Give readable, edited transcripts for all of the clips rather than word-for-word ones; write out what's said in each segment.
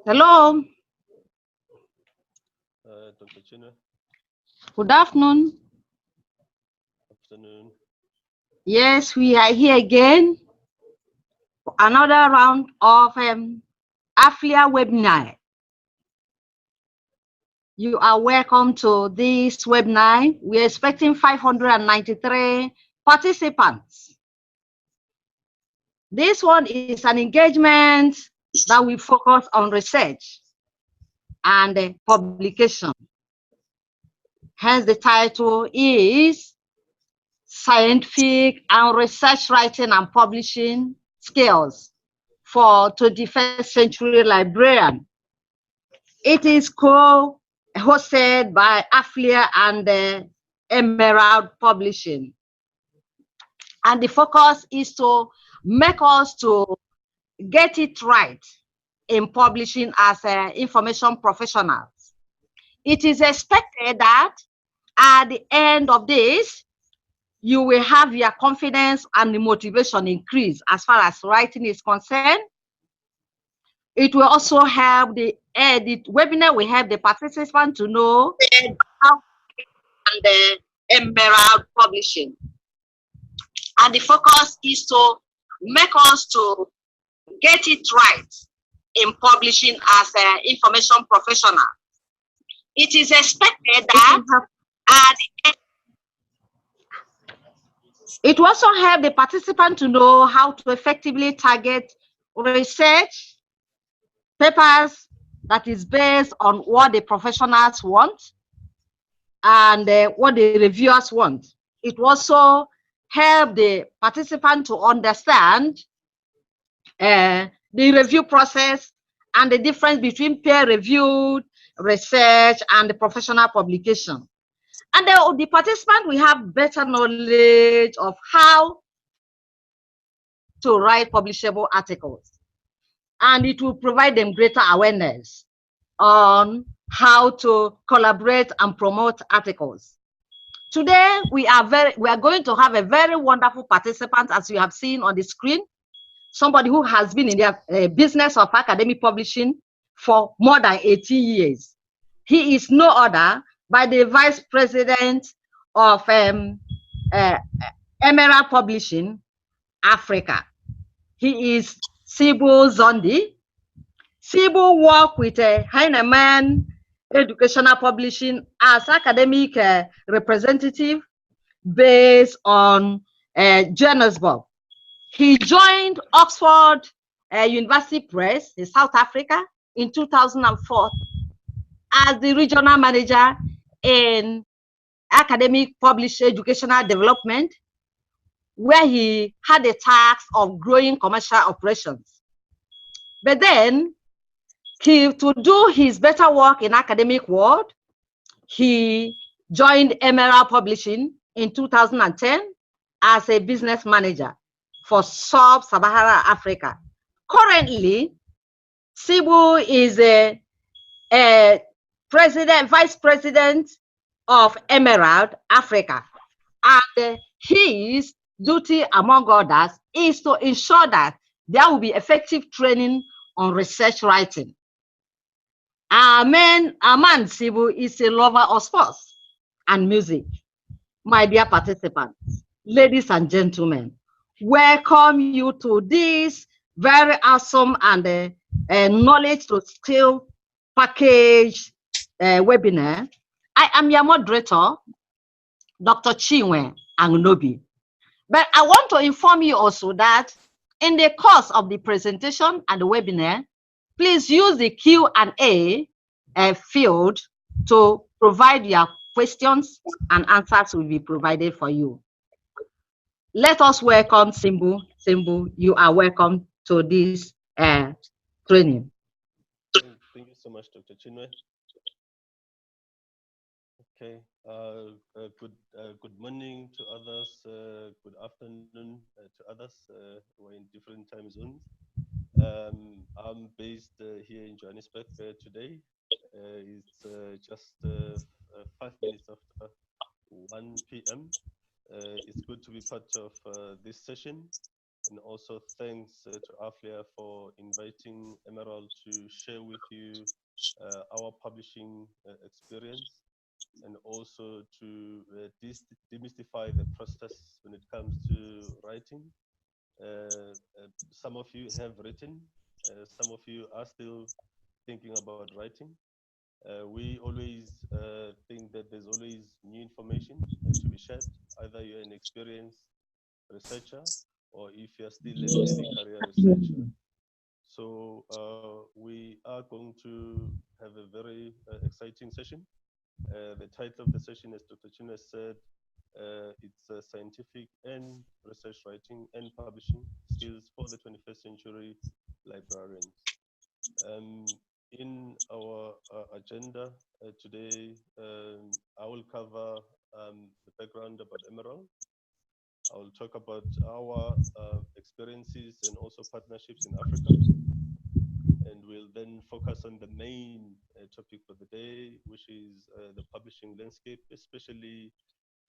Hello. Dr. Chinwe. Good afternoon. Afternoon. Yes, we are here again for another round of AfLIA webinar. You are welcome to this webinar. We are expecting 593 participants. This one is an engagement that we focus on research and publication. Hence the title is Scientific and Research Writing and Publishing Skills for 21st Century Librarian. It is co-hosted by AfLIA and Emerald Publishing. And the focus is to make us to get it right in publishing as information professionals. It is expected that at the end of this, you will have your confidence and the motivation increase as far as writing is concerned. It will also help the webinar will help the participant to know how and the Emerald Publishing. And the focus is to make us to get it right in publishing as an information professional. It is expected that at the end, it will also help the participant to know how to effectively target research papers that is based on what the professionals want and what the reviewers want. It will also help the participant to understand the review process and the difference between peer-reviewed research and the professional publication. And the participant will have better knowledge of how to write publishable articles. And it will provide them greater awareness on how to collaborate and promote articles. Today, we are going to have a very wonderful participant, as you have seen on the screen, somebody who has been in the business of academic publishing for more than 18 years. He is no other by the Vice President of Emerald Publishing, Africa. He is Sibu Zondi. Sibu worked with Heinemann Educational Publishing as academic representative based on Johannesburg. He joined Oxford University Press in South Africa in 2004 as the regional manager in academic educational development, where he had the task of growing commercial operations. But then, to do his better work in academic world, he joined Emerald Publishing in 2010 as a business manager for Sub-Saharan Africa. Currently, Sibu is a vice president of Emerald Africa, and his duty, among others, is to ensure that there will be effective training on research writing. Aman Sibu is a lover of sports and music. My dear participants, ladies and gentlemen, welcome you to this very awesome and knowledge to skill package webinar. I am your moderator, Dr. Chinwe Angnobi. But I want to inform you also that in the course of the presentation and the webinar, please use the Q&A field to provide your questions, and answers will be provided for you. Let us welcome Sibu. Sibu, you are welcome to this training. Thank you so much, Dr. Chinwe. Okay. Good morning to others. Good afternoon to others. We're in different time zones. I'm based here in Johannesburg today. It's just 5 minutes after 1 p.m. It's good to be part of this session. And also thanks to AfLIA for inviting Emerald to share with you our publishing experience, and also to demystify the process when it comes to writing. Some of you have written, some of you are still thinking about writing. We always think that there's always new information to be shared. Either you're an experienced researcher, or if you're still an early career researcher. So we are going to have a very exciting session. The title of the session, as Dr. Chine said, it's scientific and research writing and publishing skills for the 21st century librarians. In our agenda today, I will cover the background about Emerald. I will talk about our experiences and also partnerships in Africa. And we'll then focus on the main topic for the day, which is the publishing landscape, especially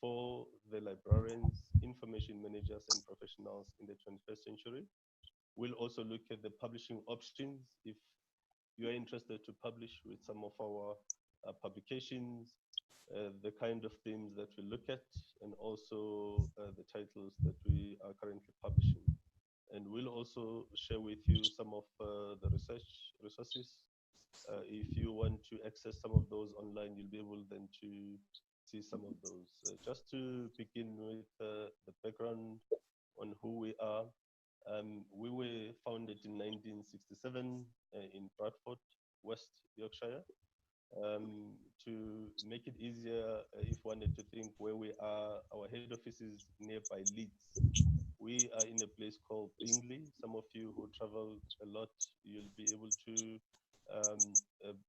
for the librarians, information managers, and professionals in the 21st century. We'll also look at the publishing options if you are interested to publish with some of our publications, the kind of themes that we look at, and also the titles that we are currently publishing. And we'll also share with you some of the resources. If you want to access some of those online, you'll be able then to see some of those. Just to begin with the background on who we are. We were founded in 1967 in Bradford, West Yorkshire. To make it easier, if one had to think where we are, our head office is nearby Leeds. We are in a place called Bingley. Some of you who travel a lot, you'll be able to,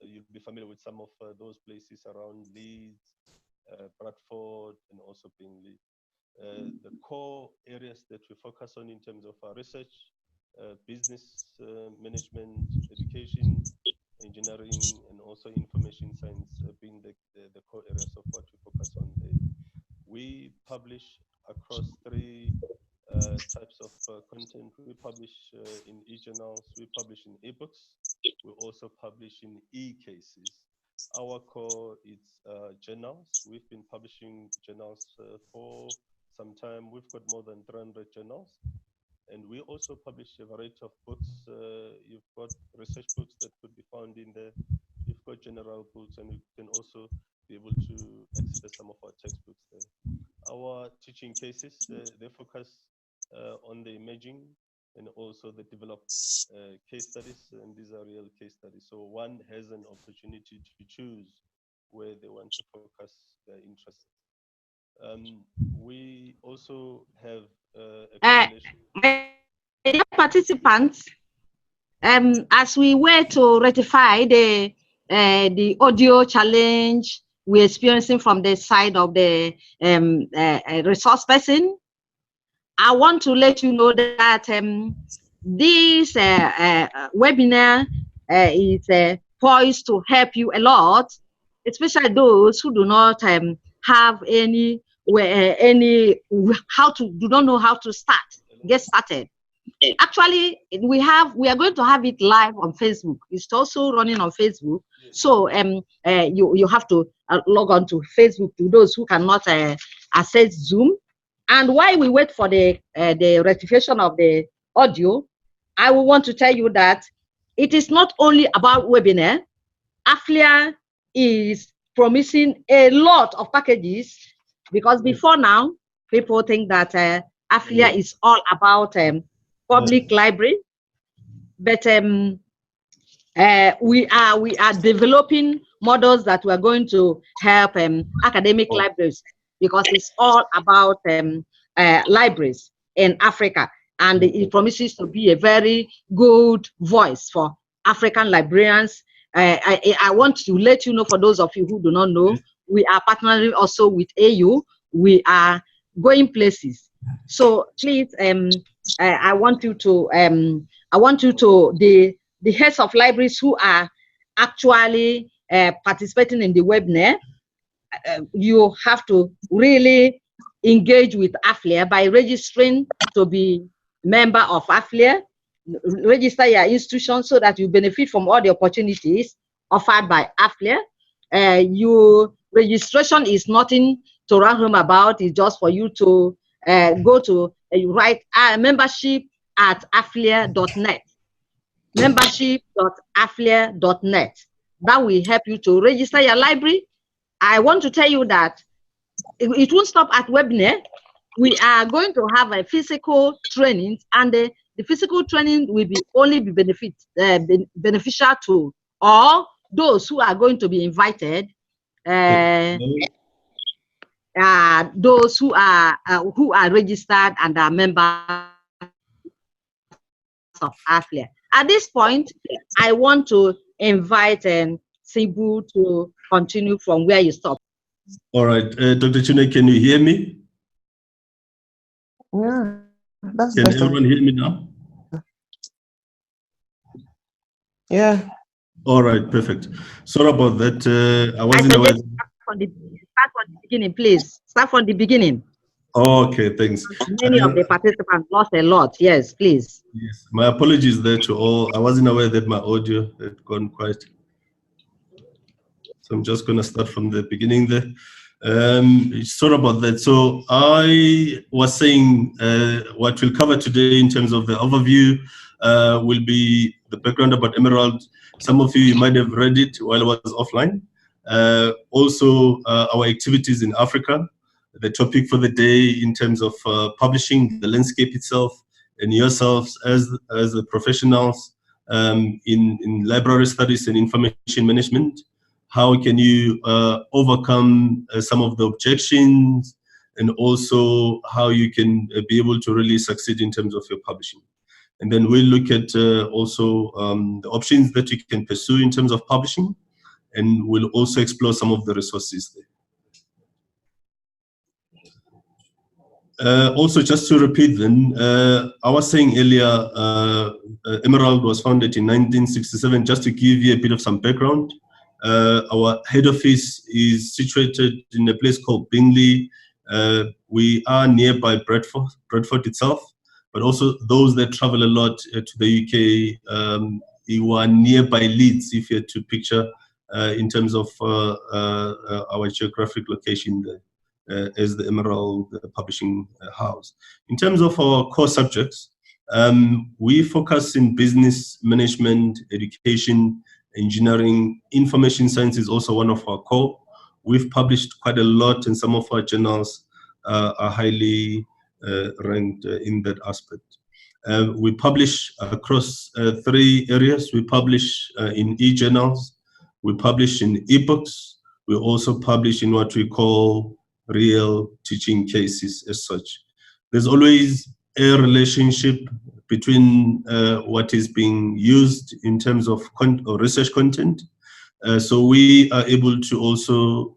you'll be familiar with some of those places around Leeds, Bradford, and also Bingley. The core areas that we focus on in terms of our research, business management, education, engineering, and also information science being the core areas of what we focus on there. We publish across three types of content. We publish in eJournals, we publish in ebooks, we also publish in e-cases. Our core is journals. We've been publishing journals for some time. We've got more than 300 journals. And we also publish a variety of books. You've got research books that could be found in there. You've got general books, and you can also be able to access some of our textbooks there. Our teaching cases, they focus on the imaging and also the developed case studies, and these are real case studies. So one has an opportunity to choose where they want to focus their interests. We also have a combination. Dear participants, as we were to rectify the audio challenge we're experiencing from the side of the resource person, I want to let you know that this webinar is poised to help you a lot, especially those who do not have do not know how to get started. Actually, we are going to have it live on Facebook. It's also running on Facebook. So you have to log on to Facebook to those who cannot access Zoom. And while we wait for the rectification of the audio, I will want to tell you that it is not only about webinar. AfLIA is promising a lot of packages, because before now, people think that AfLIA is all about public library, but we are developing models that we are going to help academic libraries, because it's all about libraries in Africa, and it promises to be a very good voice for African librarians. I want to let you know, for those of you who do not know, we are partnering also with AU. We are going places. So please, I want you to the heads of libraries who are actually participating in the webinar, you have to really engage with AfLIA by registering to be member of AfLIA, register your institution so that you benefit from all the opportunities offered by AfLIA. Your registration is nothing to run home about. It's just for you to go to write membership at aflia.net. membership.aflia.net. That will help you to register your library. I want to tell you that it won't stop at webinar. We are going to have a physical training, and the physical training will be only be beneficial to all those who are going to be invited, those who are registered and are members of AfLIA. At this point, I want to invite Sibu to continue from where you stopped. All right, Dr. Chune, can you hear me? Yeah, that's Can better. everyone hear me now? Yeah. All right, perfect. Sorry about that. I wasn't aware. Start from the beginning, please. Start from the beginning. Okay, thanks. Many of the participants lost a lot. Yes, please. Yes, my apologies there to all. I wasn't aware that my audio had gone quiet. So I'm just going to start from the beginning there. Sorry about that. So I was saying what we'll cover today in terms of the overview will be the background about Emerald. Some of you might have read it while I was offline. Also, our activities in Africa, the topic for the day in terms of publishing, the landscape itself, and yourselves as the professionals in library studies and information management. How can you overcome some of the objections, and also how you can be able to really succeed in terms of your publishing. And then we'll look at also the options that you can pursue in terms of publishing, and we'll also explore some of the resources there. Also, just to repeat then, I was saying earlier, Emerald was founded in 1967, just to give you a bit of some background. Our head office is situated in a place called Bingley. We are nearby Bradford itself, but also those that travel a lot to the UK, you are nearby Leeds, if you had to picture in terms of our geographic location there. As the Emerald Publishing House. In terms of our core subjects, we focus in business management, education, engineering. Information science is also one of our core. We've published quite a lot, and some of our journals are highly ranked in that aspect. We publish across 3 areas. We publish in eJournals, we publish in ebooks, we also publish in what we call real teaching cases as such. There's always a relationship between what is being used in terms of research content. So we are able to also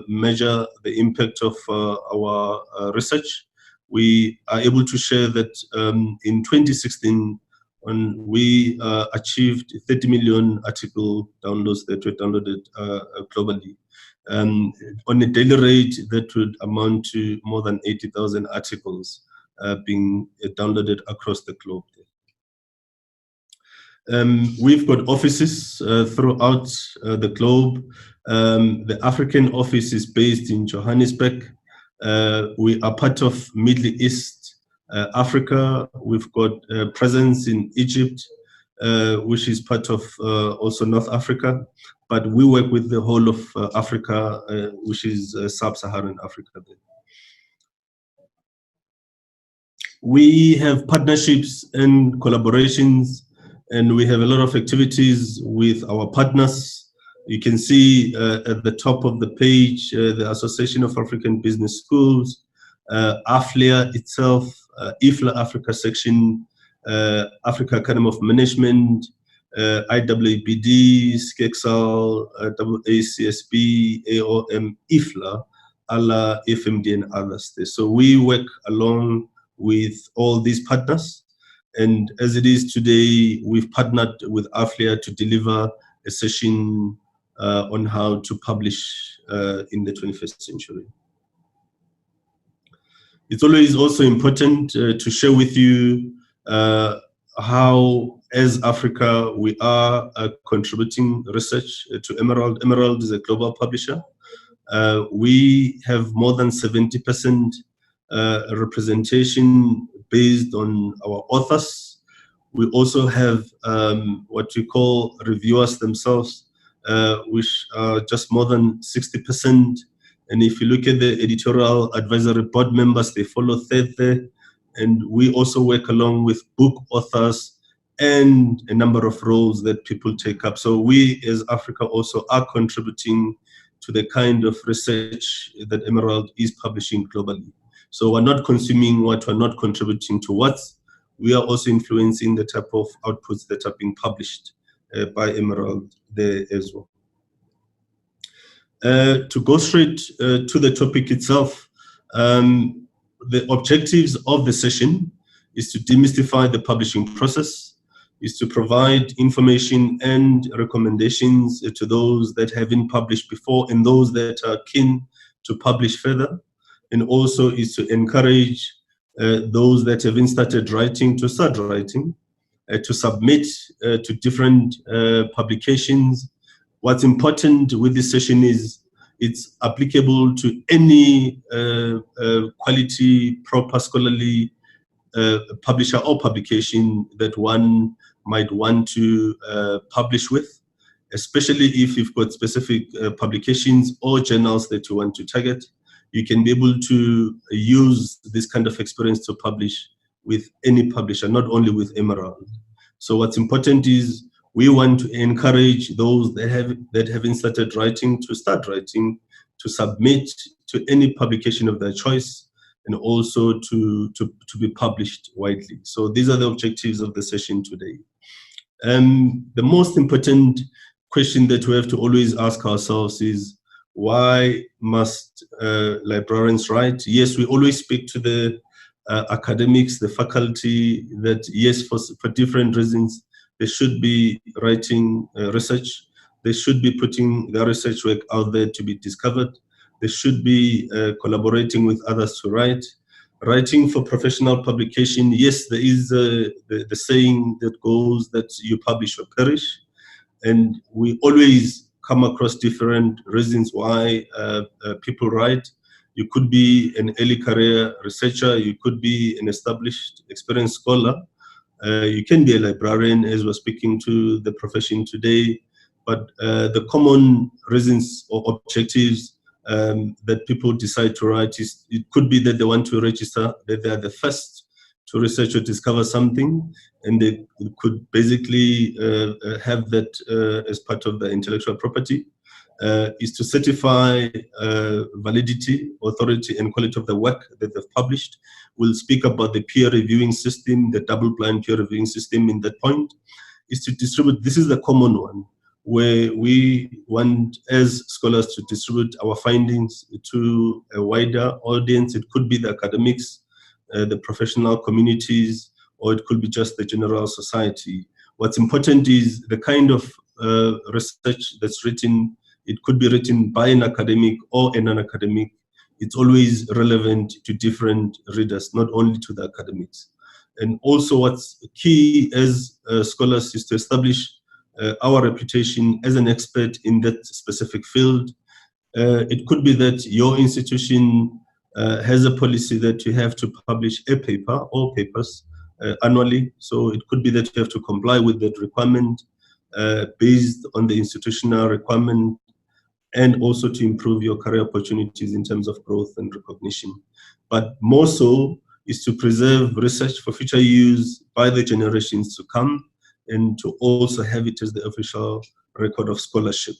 measure the impact of our research. We are able to share that in 2016, when we achieved 30 million article downloads that were downloaded globally. On a daily rate, that would amount to more than 80,000 articles being downloaded across the globe. We've got offices throughout the globe. The African office is based in Johannesburg. We are part of Middle East Africa. We've got a presence in Egypt, which is part of also North Africa. But we work with the whole of Africa, which is sub-Saharan Africa. We have partnerships and collaborations, and we have a lot of activities with our partners. You can see at the top of the page, the Association of African Business Schools, AfLIA itself, IFLA Africa section, Africa Academy of Management, IWBD, SCEXAL, AACSB, AOM, IFLA, ALA, FMD, and others. So we work along with all these partners. And as it is today, we've partnered with AfLIA to deliver a session on how to publish in the 21st century. It's always also important to share with you how, as Africa, we are contributing research to Emerald. Emerald is a global publisher. We have more than 70% representation based on our authors. We also have what we call reviewers themselves, which are just more than 60%. And if you look at the editorial advisory board members, they follow third there. And we also work along with book authors and a number of roles that people take up. So we as Africa also are contributing to the kind of research that Emerald is publishing globally. So we're not consuming what we're not contributing to what. We are also influencing the type of outputs that are being published by Emerald there as well. To go straight to the topic itself, the objectives of the session is to demystify the publishing process, is to provide information and recommendations to those that haven't published before and those that are keen to publish further, and also is to encourage those that haven't started writing to start writing, to submit to different publications. What's important with this session is it's applicable to any quality, proper scholarly publisher or publication that one might want to publish with, especially if you've got specific publications or journals that you want to target. You can be able to use this kind of experience to publish with any publisher, not only with Emerald. So what's important is we want to encourage those that haven't started writing to start writing, to submit to any publication of their choice, and also to be published widely. So these are the objectives of the session today. The most important question that we have to always ask ourselves is, why must librarians write? Yes, we always speak to the academics, the faculty, that yes, for different reasons, they should be writing research. They should be putting their research work out there to be discovered. They should be collaborating with others to write. Writing for professional publication, yes, there is the saying that goes that you publish or perish. And we always come across different reasons why people write. You could be an early career researcher. You could be an established, experienced scholar. You can be a librarian, as we're speaking to the profession today. But the common reasons or objectives that people decide to write is, it could be that they want to register, that they are the first to research or discover something, and they could basically have that as part of their intellectual property, is to certify validity, authority, and quality of the work that they've published. We'll speak about the peer reviewing system, the double-blind peer reviewing system in that point, is to distribute. This is the common one, where we want, as scholars, to distribute our findings to a wider audience. It could be the academics, the professional communities, or it could be just the general society. What's important is the kind of research that's written. It could be written by an academic or a non-academic. It's always relevant to different readers, not only to the academics. And also what's key as scholars is to establish our reputation as an expert in that specific field. It could be that your institution has a policy that you have to publish a paper or papers annually. So it could be that you have to comply with that requirement based on the institutional requirement, and also to improve your career opportunities in terms of growth and recognition. But more so is to preserve research for future use by the generations to come, and to also have it as the official record of scholarship.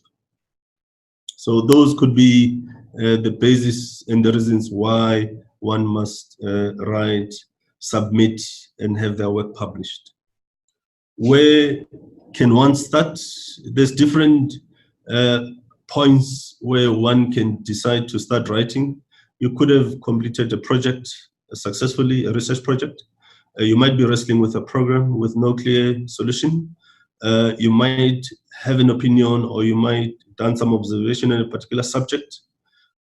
So those could be the basis and the reasons why one must write, submit, and have their work published. Where can one start? There's different points where one can decide to start writing. You could have completed a project successfully, a research project. You might be wrestling with a program with no clear solution. You might have an opinion, or you might done some observation on a particular subject.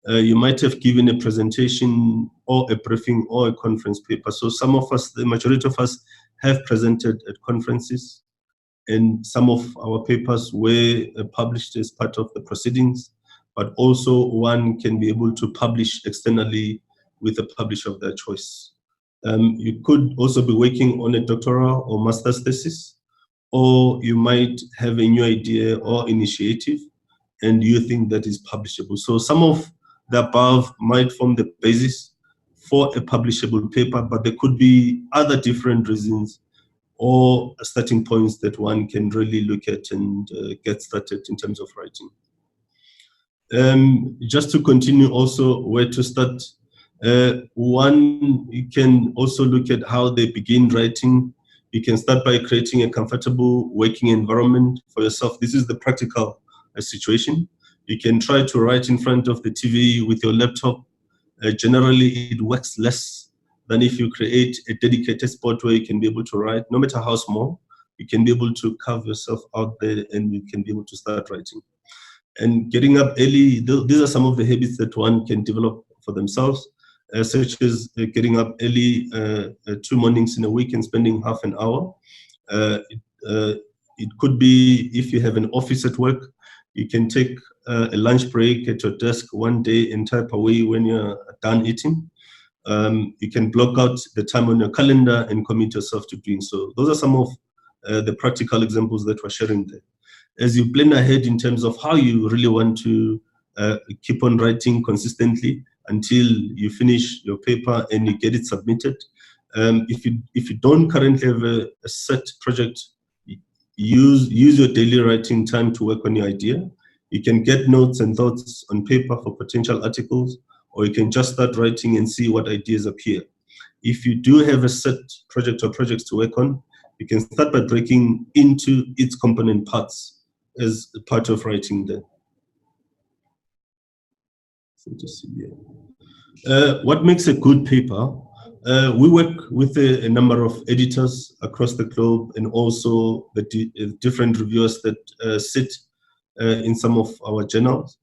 You might have given a presentation or a briefing or a conference paper. So some of us, the majority of us, have presented at conferences, and some of our papers were published as part of the proceedings, but also one can be able to publish externally with a publisher of their choice. You could also be working on a doctoral or master's thesis, or you might have a new idea or initiative and you think that is publishable. So some of the above might form the basis for a publishable paper, but there could be other different reasons or starting points that one can really look at and get started in terms of writing. Just to continue also where to start, one, you can also look at how they begin writing. You can start by creating a comfortable working environment for yourself. This is the practical situation. You can try to write in front of the TV with your laptop. Generally, it works less than if you create a dedicated spot where you can be able to write, no matter how small. You can be able to carve yourself out there and you can be able to start writing. And getting up early, these are some of the habits that one can develop for themselves, such as getting up early 2 mornings in a week and spending half an hour. It could be, if you have an office at work, you can take a lunch break at your desk one day and type away when you're done eating. You can block out the time on your calendar and commit yourself to doing so. Those are some of the practical examples that we're sharing there. As you plan ahead in terms of how you really want to keep on writing consistently until you finish your paper and you get it submitted. If you don't currently have a set project, use your daily writing time to work on your idea. You can get notes and thoughts on paper for potential articles, or you can just start writing and see what ideas appear. If you do have a set project or projects to work on, you can start by breaking into its component parts as part of writing there. What makes a good paper? We work with a number of editors across the globe and also the different reviewers that sit in some of our journals.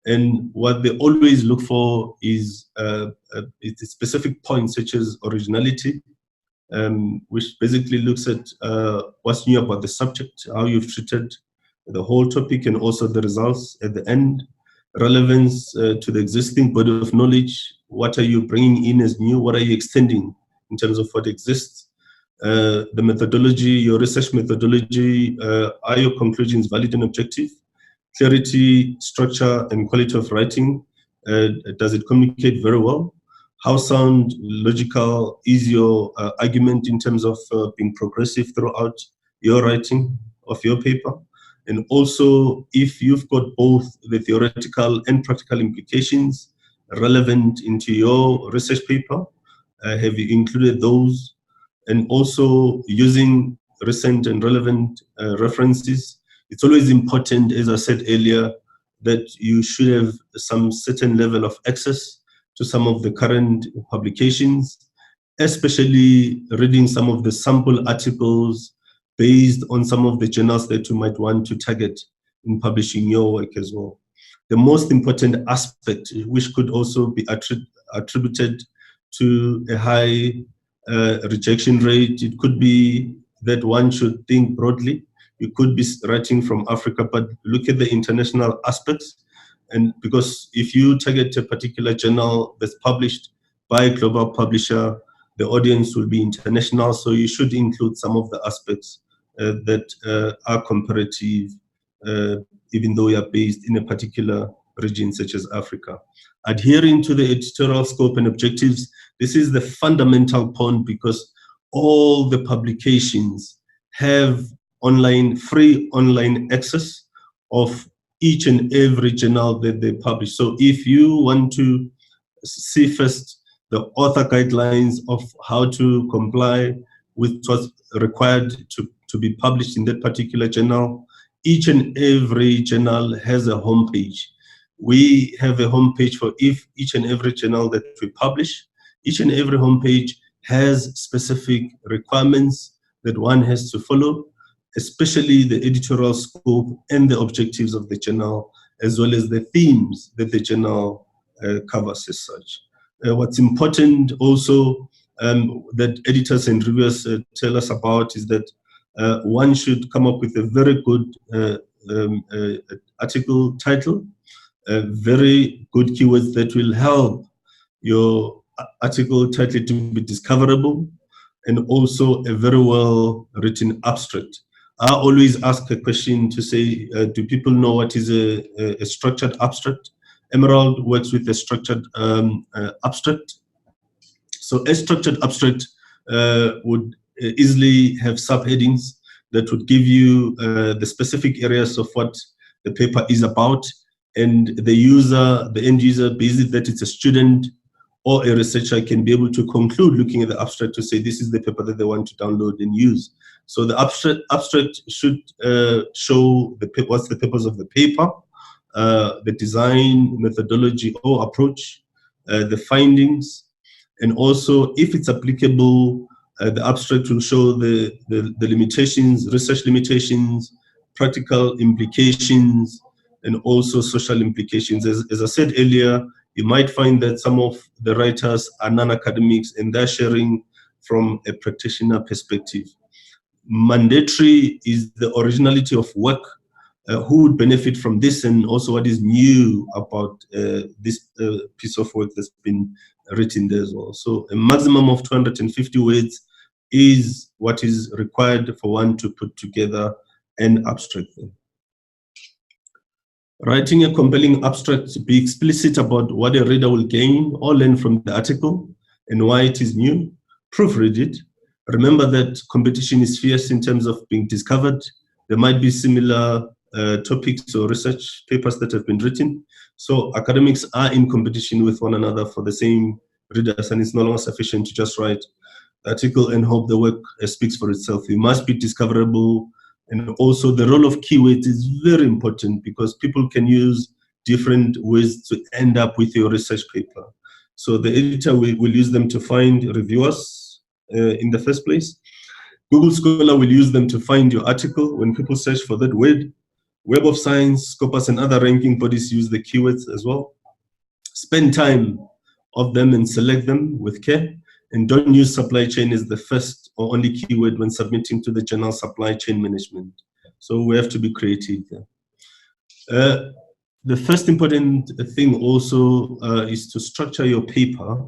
And what they always look for is specific points such as originality, which basically looks at what's new about the subject, how you've treated the whole topic, and also the results at the end. Relevance to the existing body of knowledge. What are you bringing in as new? What are you extending in terms of what exists? The methodology, your research methodology, are your conclusions valid and objective? Clarity, structure, and quality of writing. Does it communicate very well? How sound, logical is your argument in terms of being progressive throughout your writing of your paper? And also, if you've got both the theoretical and practical implications relevant into your research paper, have you included those? And also using recent and relevant references. It's always important, as I said earlier, that you should have some certain level of access to some of the current publications, especially reading some of the sample articles based on some of the journals that you might want to target in publishing your work as well. The most important aspect, which could also be attributed to a high rejection rate, it could be that one should think broadly. You could be writing from Africa, but look at the international aspects. And because if you target a particular journal that's published by a global publisher, the audience will be international, so you should include some of the aspects that are comparative, even though you are based in a particular region such as Africa. Adhering to the editorial scope and objectives, this is the fundamental point, because all the publications have free online access of each and every journal that they publish. So if you want to see first the author guidelines of how to comply with what's required to be published in that particular journal, each and every journal has a homepage. We have a homepage for each and every journal that we publish. Each and every homepage has specific requirements that one has to follow, especially the editorial scope and the objectives of the journal, as well as the themes that the journal covers as such. What's important also that editors and reviewers tell us about is that one should come up with a very good article title, very good keywords that will help your article title to be discoverable, and also a very well written abstract. I always ask a question to say, do people know what is a structured abstract? Emerald works with a structured abstract. So a structured abstract would easily have subheadings that would give you the specific areas of what the paper is about, and the user, the end user, be it that it's a student or a researcher, can be able to conclude looking at the abstract to say this is the paper that they want to download and use. So the abstract should show what's the purpose of the paper, the design, methodology or approach, the findings, and also, if it's applicable, the abstract will show the limitations, research limitations, practical implications, and also social implications. As I said earlier, you might find that some of the writers are non-academics and they're sharing from a practitioner perspective. Mandatory is the originality of work, who would benefit from this, and also what is new about this piece of work that's been written there as well. So a maximum of 250 words is what is required for one to put together an abstract. Writing a compelling abstract, be explicit about what a reader will gain or learn from the article and why it is new. Proofread it. Remember that competition is fierce in terms of being discovered. There might be similar topics or research papers that have been written. So academics are in competition with one another for the same readers, and it's no longer sufficient to just write the article and hope the work speaks for itself. You must be discoverable. And also the role of keywords is very important, because people can use different ways to end up with your research paper. So the editor will use them to find reviewers in the first place. Google Scholar will use them to find your article when people search for that word. Web of Science, Scopus, and other ranking bodies use the keywords as well. Spend time of them and select them with care. And don't use supply chain as the first or only keyword when submitting to the journal supply chain management. So we have to be creative there. The first important thing also is to structure your paper.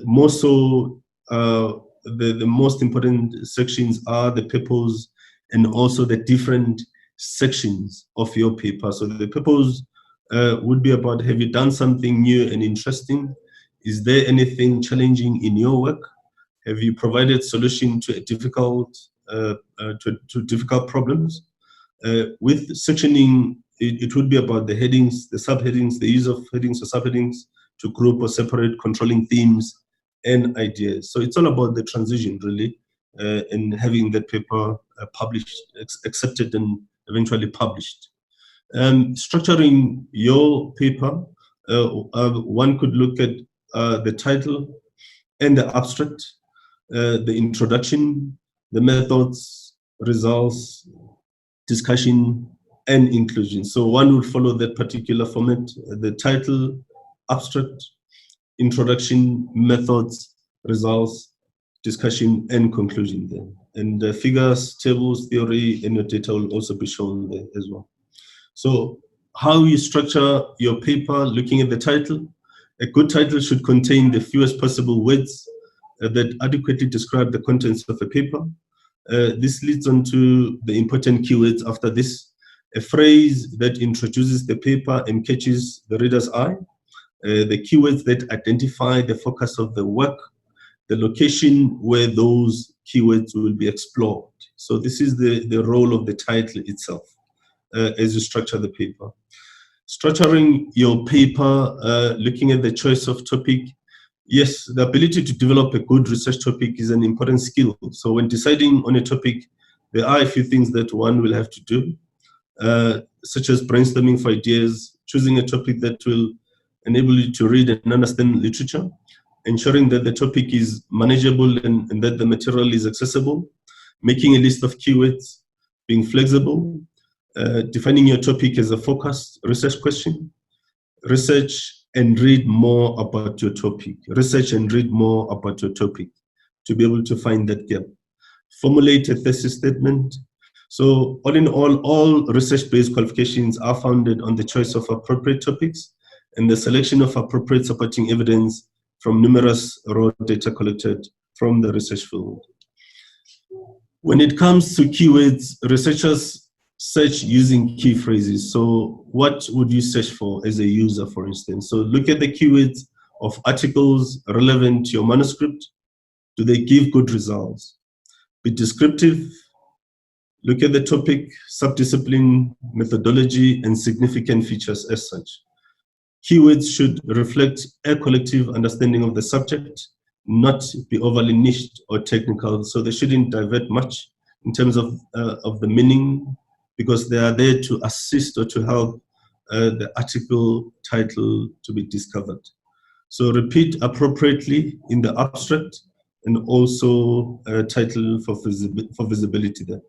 More so, the most important sections are the purpose and also the different sections of your paper. So the purpose would be about, have you done something new and interesting? Is there anything challenging in your work? Have you provided solution to difficult problems? With sectioning, it would be about the headings, the subheadings, the use of headings or subheadings to group or separate, controlling themes and ideas. So it's all about the transition, really, and having that paper published, accepted, and eventually published. Structuring your paper, one could look at the title and the abstract, the introduction, the methods, results, discussion, and inclusion. So one would follow that particular format: the title, abstract, introduction, methods, results, discussion, and conclusion there. And the figures, tables, theory, and your data will also be shown there as well. So how you structure your paper, looking at the title. A good title should contain the fewest possible words that adequately describe the contents of a paper. This leads on to the important keywords after this. A phrase that introduces the paper and catches the reader's eye. The keywords that identify the focus of the work. The location where those keywords will be explored. So this is the role of the title itself as you structure the paper. Structuring your paper, looking at the choice of topic. Yes, the ability to develop a good research topic is an important skill. So when deciding on a topic, there are a few things that one will have to do, such as brainstorming for ideas, choosing a topic that will enable you to read and understand literature, ensuring that the topic is manageable and that the material is accessible, making a list of keywords, being flexible, defining your topic as a focused research question, research and read more about your topic. Research and read more about your topic to be able to find that gap. Formulate a thesis statement. So all in all research-based qualifications are founded on the choice of appropriate topics and the selection of appropriate supporting evidence from numerous raw data collected from the research field. When it comes to keywords, researchers search using key phrases. So what would you search for as a user, for instance? So look at the keywords of articles relevant to your manuscript. Do they give good results? Be descriptive. Look at the topic, subdiscipline, methodology, and significant features as such. Keywords should reflect a collective understanding of the subject, not be overly niched or technical. So they shouldn't divert much in terms of the meaning, because they are there to assist or to help the article title to be discovered. So repeat appropriately in the abstract and also title for visibility there.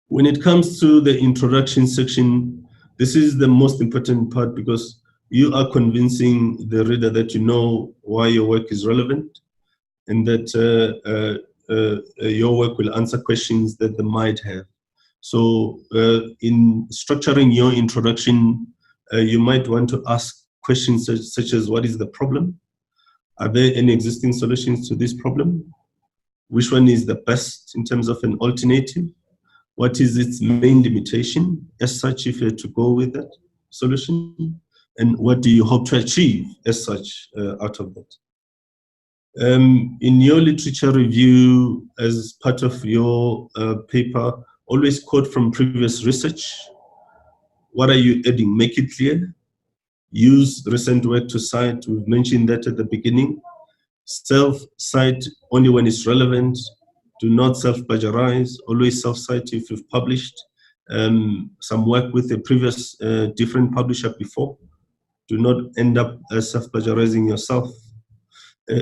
When it comes to the introduction section, this is the most important part, because you are convincing the reader that you know why your work is relevant and that your work will answer questions that they might have. So in structuring your introduction, you might want to ask questions such as, what is the problem? Are there any existing solutions to this problem? Which one is the best in terms of an alternative? What is its main limitation as such if you had to go with that solution? And what do you hope to achieve as such out of that? In your literature review, as part of your paper, always quote from previous research. What are you adding? Make it clear. Use recent work to cite. We've mentioned that at the beginning. Self-cite only when it's relevant. Do not self-plagiarize. Always self-cite if you've published some work with a previous different publisher before. Do not end up self-plagiarizing yourself.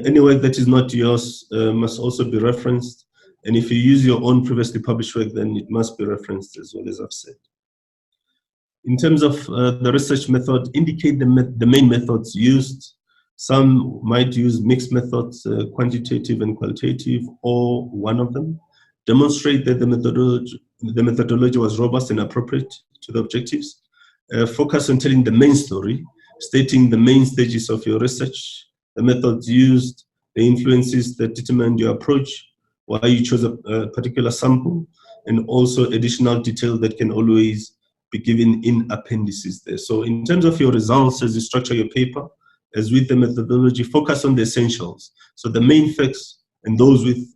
Any work that is not yours must also be referenced. And if you use your own previously published work, then it must be referenced as well, as I've said. In terms of the research method, indicate the main methods used. Some might use mixed methods, quantitative and qualitative, or one of them. Demonstrate that the methodology was robust and appropriate to the objectives. Focus on telling the main story, stating the main stages of your research, the methods used, the influences that determined your approach, why you chose a particular sample, and also additional detail that can always be given in appendices there. So in terms of your results, as you structure your paper, as with the methodology, focus on the essentials. So the main facts and those with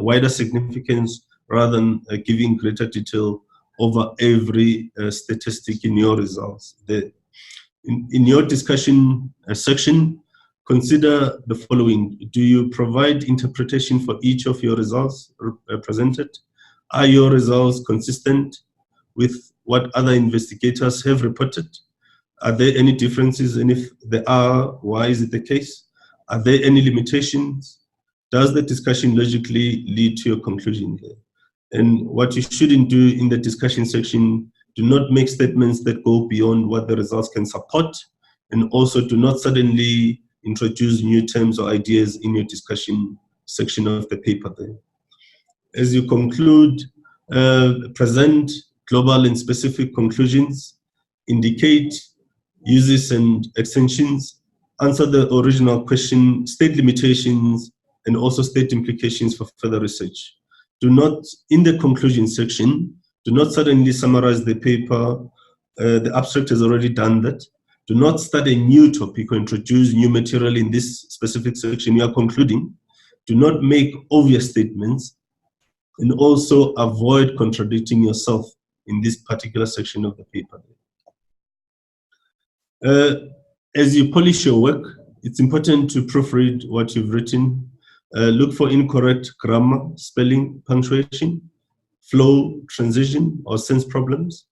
wider significance, rather than giving greater detail over every statistic in your results. In your discussion section, consider the following. Do you provide interpretation for each of your results presented? Are your results consistent with what other investigators have reported? Are there any differences? And if there are, why is it the case? Are there any limitations? Does the discussion logically lead to your conclusion here? And what you shouldn't do in the discussion section, do not make statements that go beyond what the results can support, and also do not suddenly introduce new terms or ideas in your discussion section of the paper there. As you conclude, present global and specific conclusions, indicate uses and extensions, answer the original question, state limitations, and also state implications for further research. Do not, in the conclusion section, do not suddenly summarize the paper. The abstract has already done that. Do not start a new topic or introduce new material in this specific section you are concluding. Do not make obvious statements, and also avoid contradicting yourself in this particular section of the paper. As you polish your work, it's important to proofread what you've written. Look for incorrect grammar, spelling, punctuation, flow, transition, or sense problems,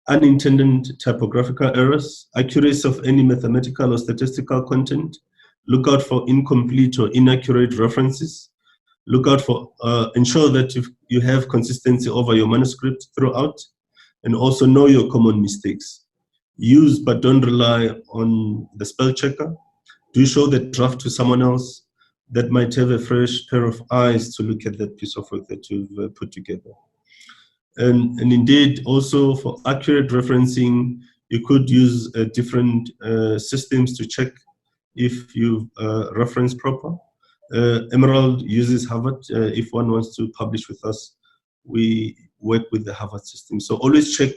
unintended typographical errors, accuracy of any mathematical or statistical content. Look out for incomplete or inaccurate references. Look out for, ensure that you have consistency over your manuscript throughout, and also know your common mistakes. Use but don't rely on the spell checker. Do show the draft to someone else that might have a fresh pair of eyes to look at that piece of work that you've put together. And indeed, also for accurate referencing, you could use different systems to check if you've referenced proper. Emerald uses Harvard. If one wants to publish with us, we work with the Harvard system. So always check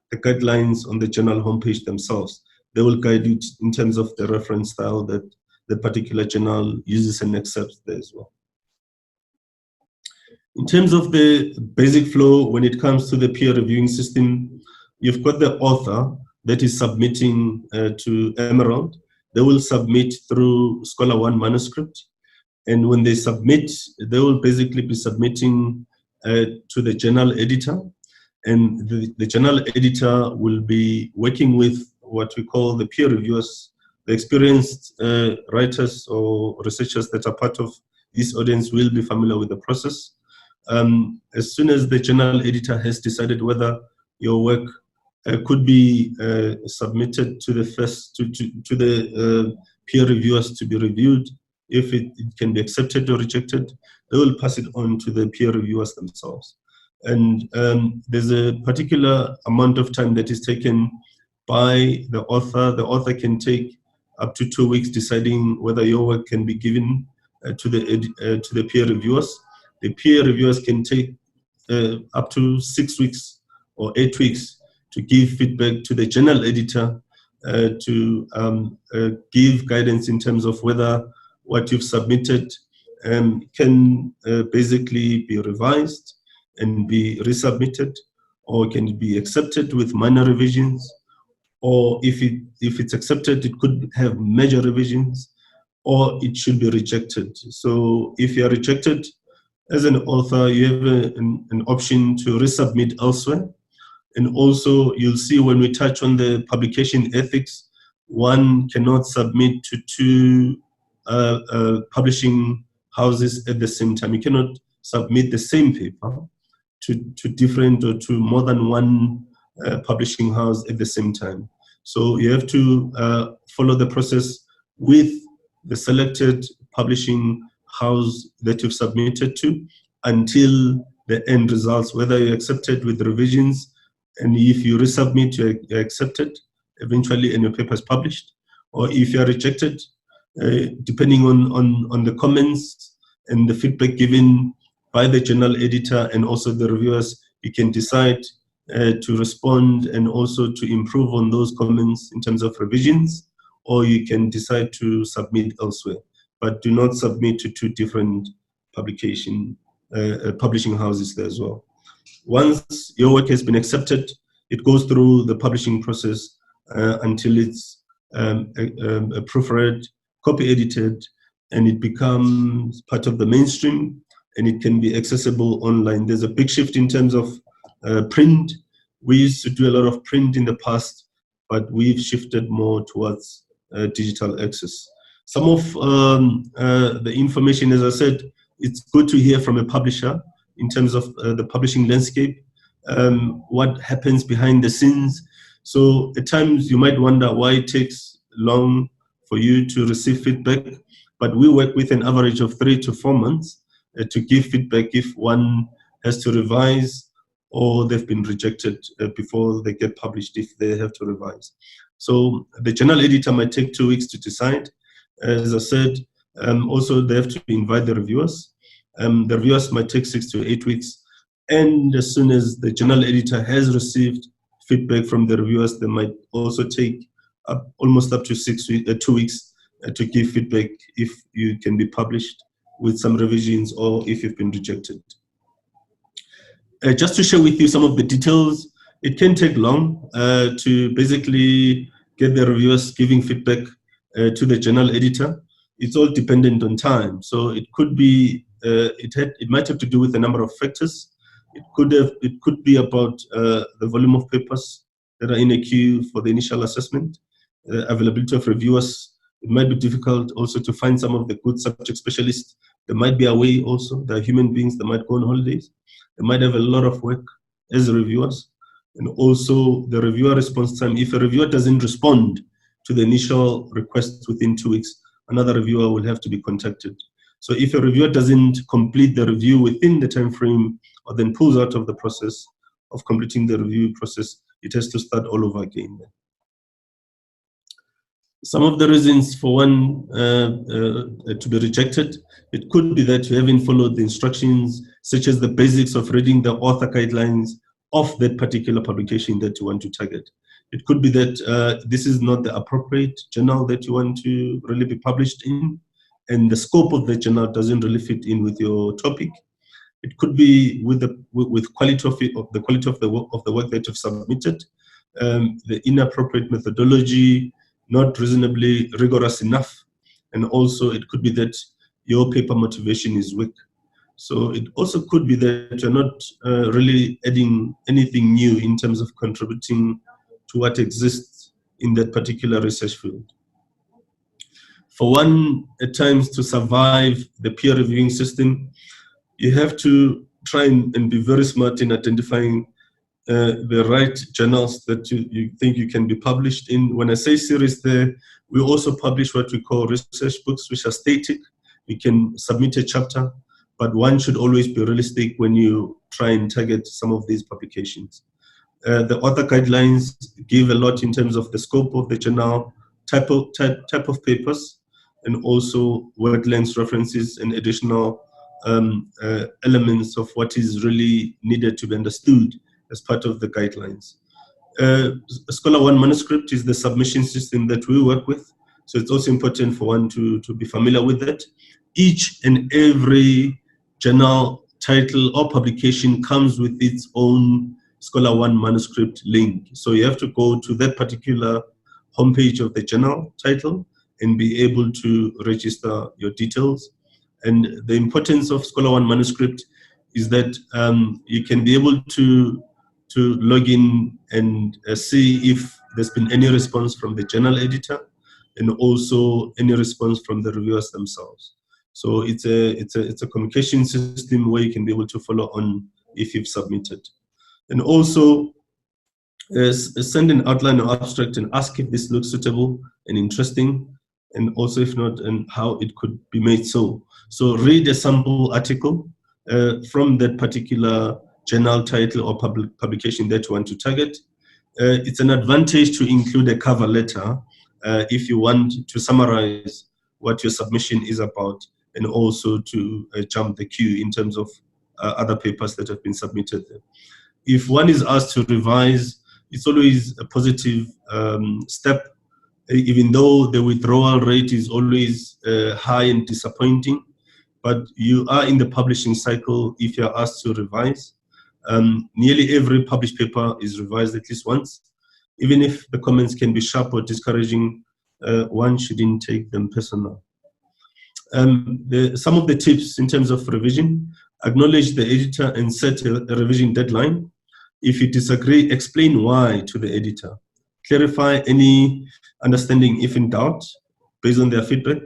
the guidelines on the journal homepage themselves. They will guide you in terms of the reference style that the particular journal uses and accepts there as well. In terms of the basic flow, when it comes to the peer reviewing system, you've got the author that is submitting to Emerald. They will submit through Scholar One manuscript. And when they submit, they will basically be submitting to the journal editor. And the journal editor will be working with what we call the peer reviewers, the experienced writers or researchers that are part of this audience will be familiar with the process. As soon as the journal editor has decided whether your work could be submitted to the peer reviewers to be reviewed, if it can be accepted or rejected, they will pass it on to the peer reviewers themselves. And there's a particular amount of time that is taken by the author. The author can take up to 2 weeks deciding whether your work can be given to the peer reviewers. The peer reviewers can take up to 6 weeks or 8 weeks to give feedback to the journal editor to give guidance in terms of whether what you've submitted can basically be revised and be resubmitted, or can be accepted with minor revisions, or if it's accepted, it could have major revisions, or it should be rejected. So if you are rejected as an author, you have an option to resubmit elsewhere. And also, you'll see when we touch on the publication ethics, one cannot submit to two publishing houses at the same time. You cannot submit the same paper to different or to more than one publishing house at the same time. So you have to follow the process with the selected publishing house that you've submitted to until the end results, whether you accept it with revisions, and if you resubmit, you're accepted eventually and your paper is published, or if you are rejected, depending on the comments and the feedback given by the journal editor and also the reviewers, you can decide to respond and also to improve on those comments in terms of revisions, or you can decide to submit elsewhere. But do not submit to two different publishing houses there as well. Once your work has been accepted, it goes through the publishing process until it's proofread, copy edited, and it becomes part of the mainstream, and it can be accessible online. There's a big shift in terms of print. We used to do a lot of print in the past, but we've shifted more towards digital access. Some of the information, as I said, it's good to hear from a publisher in terms of the publishing landscape, what happens behind the scenes. So at times you might wonder why it takes long for you to receive feedback, but we work with an average of 3 to 4 months to give feedback if one has to revise or they've been rejected before they get published if they have to revise. So the journal editor might take 2 weeks to decide. As I said, also they have to invite the reviewers. The reviewers might take 6 to 8 weeks. And as soon as the journal editor has received feedback from the reviewers, they might also take almost up to 2 weeks to give feedback if you can be published with some revisions or if you've been rejected. Just to share with you some of the details, it can take long to basically get the reviewers giving feedback to the journal editor. It's all dependent on time. So it could be, it might have to do with a number of factors. It could be about the volume of papers that are in a queue for the initial assessment, availability of reviewers. It might be difficult also to find some of the good subject specialists. They might be away also. They're human beings. They might go on holidays. They might have a lot of work as reviewers. And also the reviewer response time. If a reviewer doesn't respond to the initial request within 2 weeks, another reviewer will have to be contacted. So if a reviewer doesn't complete the review within the time frame, or then pulls out of the process of completing the review process, it has to start all over again. Some of the reasons for one to be rejected, it could be that you haven't followed the instructions, such as the basics of reading the author guidelines of that particular publication that you want to target. It could be that this is not the appropriate journal that you want to really be published in, and the scope of the journal doesn't really fit in with your topic. It could be with the quality of the quality of the work that you've submitted, the inappropriate methodology, not reasonably rigorous enough, and also it could be that your paper motivation is weak. So it also could be that you're not really adding anything new in terms of contributing to what exists in that particular research field. For one, at times, to survive the peer reviewing system, you have to try and be very smart in identifying the right journals that you think you can be published in. When I say series there, we also publish what we call research books, which are static. You can submit a chapter, but one should always be realistic when you try and target some of these publications. The author guidelines give a lot in terms of the scope of the journal, type of papers, and also word length references and additional elements of what is really needed to be understood as part of the guidelines. Scholar One Manuscript is the submission system that we work with, so it's also important for one to be familiar with that. Each and every journal title or publication comes with its own Scholar One Manuscript link. So you have to go to that particular homepage of the journal title and be able to register your details. And the importance of Scholar One Manuscript is that you can be able to log in and see if there's been any response from the journal editor, and also any response from the reviewers themselves. So it's a communication system where you can be able to follow on if you've submitted. And also send an outline or abstract and ask if this looks suitable and interesting, and also if not, and how it could be made so. So read a sample article from that particular journal title or publication that you want to target. It's an advantage to include a cover letter if you want to summarize what your submission is about, and also to jump the queue in terms of other papers that have been submitted there. If one is asked to revise, it's always a positive step, even though the withdrawal rate is always high and disappointing, but you are in the publishing cycle if you're asked to revise. Nearly every published paper is revised at least once. Even if the comments can be sharp or discouraging, one shouldn't take them personal. Some of the tips in terms of revision: acknowledge the editor and set a revision deadline. If you disagree, explain why to the editor. Clarify any understanding if in doubt, based on their feedback.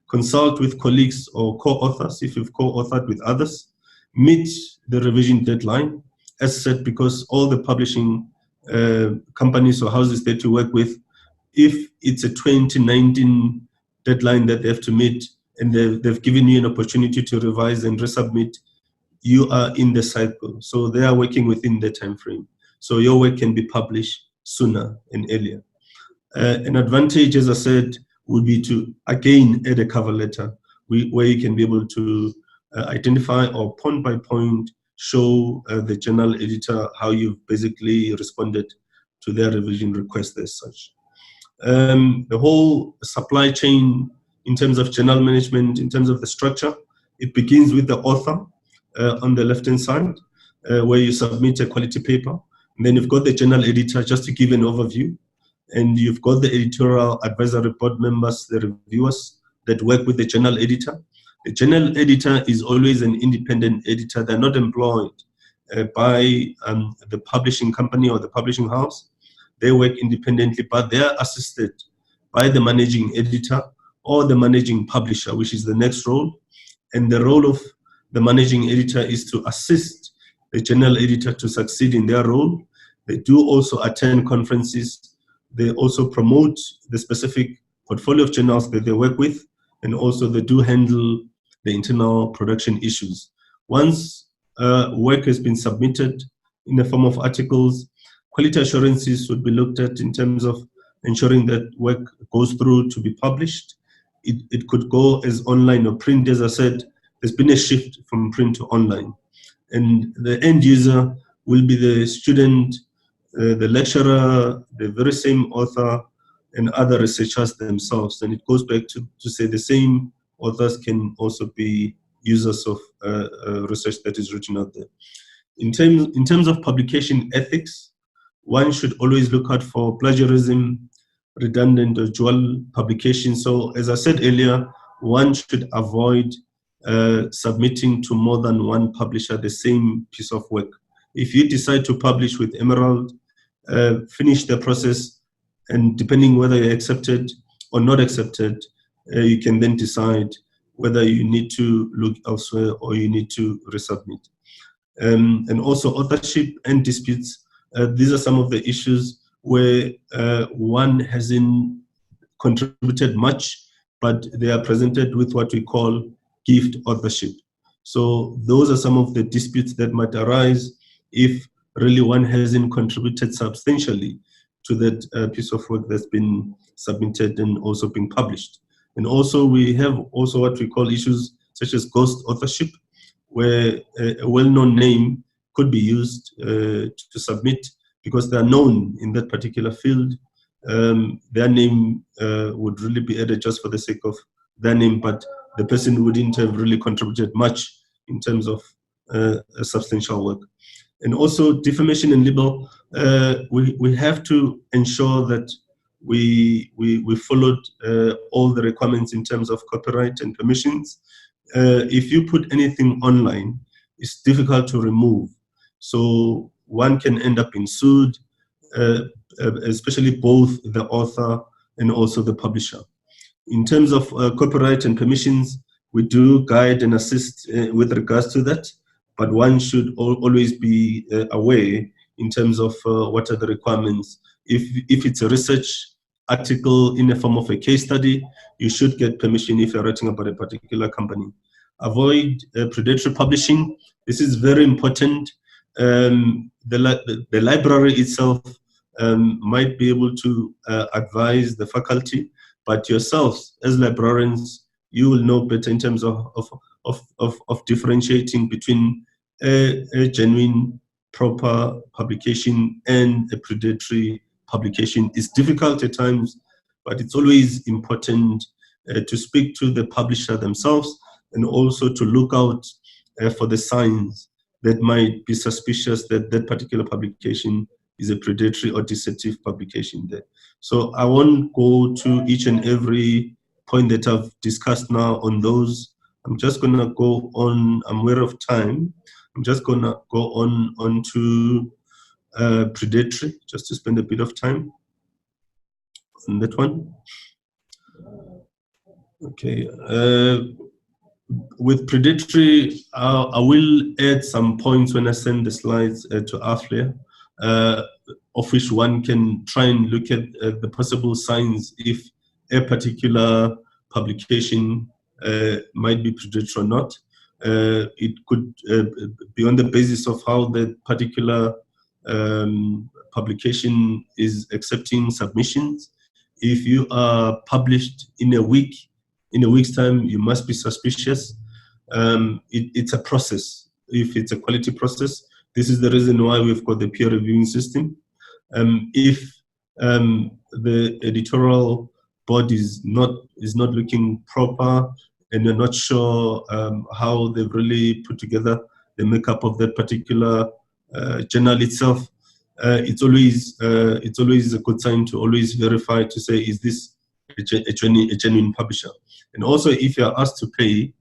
Consult with colleagues or co-authors if you've co-authored with others. Meet the revision deadline, as said, because all the publishing companies or houses that you work with, if it's a 2019 deadline that they have to meet, and they've given you an opportunity to revise and resubmit, you are in the cycle. So they are working within the time frame. So your work can be published sooner and earlier. An advantage, as I said, would be to, again, add a cover letter where you can be able to identify or point by point show the journal editor how you've basically responded to their revision request as such. The whole supply chain in terms of journal management, in terms of the structure, it begins with the author on the left-hand side, where you submit a quality paper. And then you've got the journal editor, just to give an overview. And you've got the editorial advisory board members, the reviewers that work with the journal editor. The journal editor is always an independent editor. They're not employed by the publishing company or the publishing house. They work independently, but they are assisted by the managing editor or the managing publisher, which is the next role. And the role of the managing editor is to assist the journal editor to succeed in their role. They do also attend conferences. They also promote the specific portfolio of journals that they work with, and also they do handle the internal production issues. Once work has been submitted in the form of articles, quality assurances would be looked at in terms of ensuring that work goes through to be published. It could go as online or print. As I said, there's been a shift from print to online. And the end user will be the student, the lecturer, the very same author, and other researchers themselves. And it goes back to say the same authors can also be users of research that is written out there. In terms of publication ethics, one should always look out for plagiarism, redundant or dual publication. So as I said earlier, one should avoid submitting to more than one publisher the same piece of work. If you decide to publish with Emerald, finish the process, and depending whether you're accepted or not accepted, you can then decide whether you need to look elsewhere or you need to resubmit. And also authorship and disputes. These are some of the issues where one hasn't contributed much, but they are presented with what we call gift authorship. So those are some of the disputes that might arise if really one hasn't contributed substantially to that piece of work that's been submitted and also been published. And also we have also what we call issues such as ghost authorship, where a well-known name could be used to submit because they are known in that particular field. Their name would really be added just for the sake of their name, but the person wouldn't have really contributed much in terms of substantial work. And also defamation and libel, we have to ensure that we followed all the requirements in terms of copyright and permissions. If you put anything online, it's difficult to remove. So one can end up being sued, especially both the author and also the publisher. In terms of copyright and permissions, we do guide and assist with regards to that, but one should always be aware in terms of what are the requirements. If it's a research article in the form of a case study, you should get permission if you're writing about a particular company. Avoid predatory publishing. This is very important. The library itself might be able to advise the faculty, but yourselves as librarians, you will know better in terms of differentiating between a genuine, proper publication and a predatory publication. It's difficult at times, but it's always important to speak to the publisher themselves and also to look out for the signs that might be suspicious that that particular publication is a predatory or deceptive publication there. So I won't go to each and every point that I've discussed now on those. I'm just gonna go on, I'm aware of time. I'm just gonna go on to predatory, just to spend a bit of time on that one. Okay, with predatory, I will add some points when I send the slides to AfLIA, of which one can try and look at the possible signs if a particular publication might be predatory or not. It could be on the basis of how the particular publication is accepting submissions. If you are published in a week's time, you must be suspicious. It's a process. If it's a quality process, this is the reason why we've got the peer reviewing system. If the editorial body is not looking proper and you're not sure how they've really put together the makeup of that particular journal itself, it's always a good sign to always verify to say, is this a genuine publisher? And also, if you're asked to pay,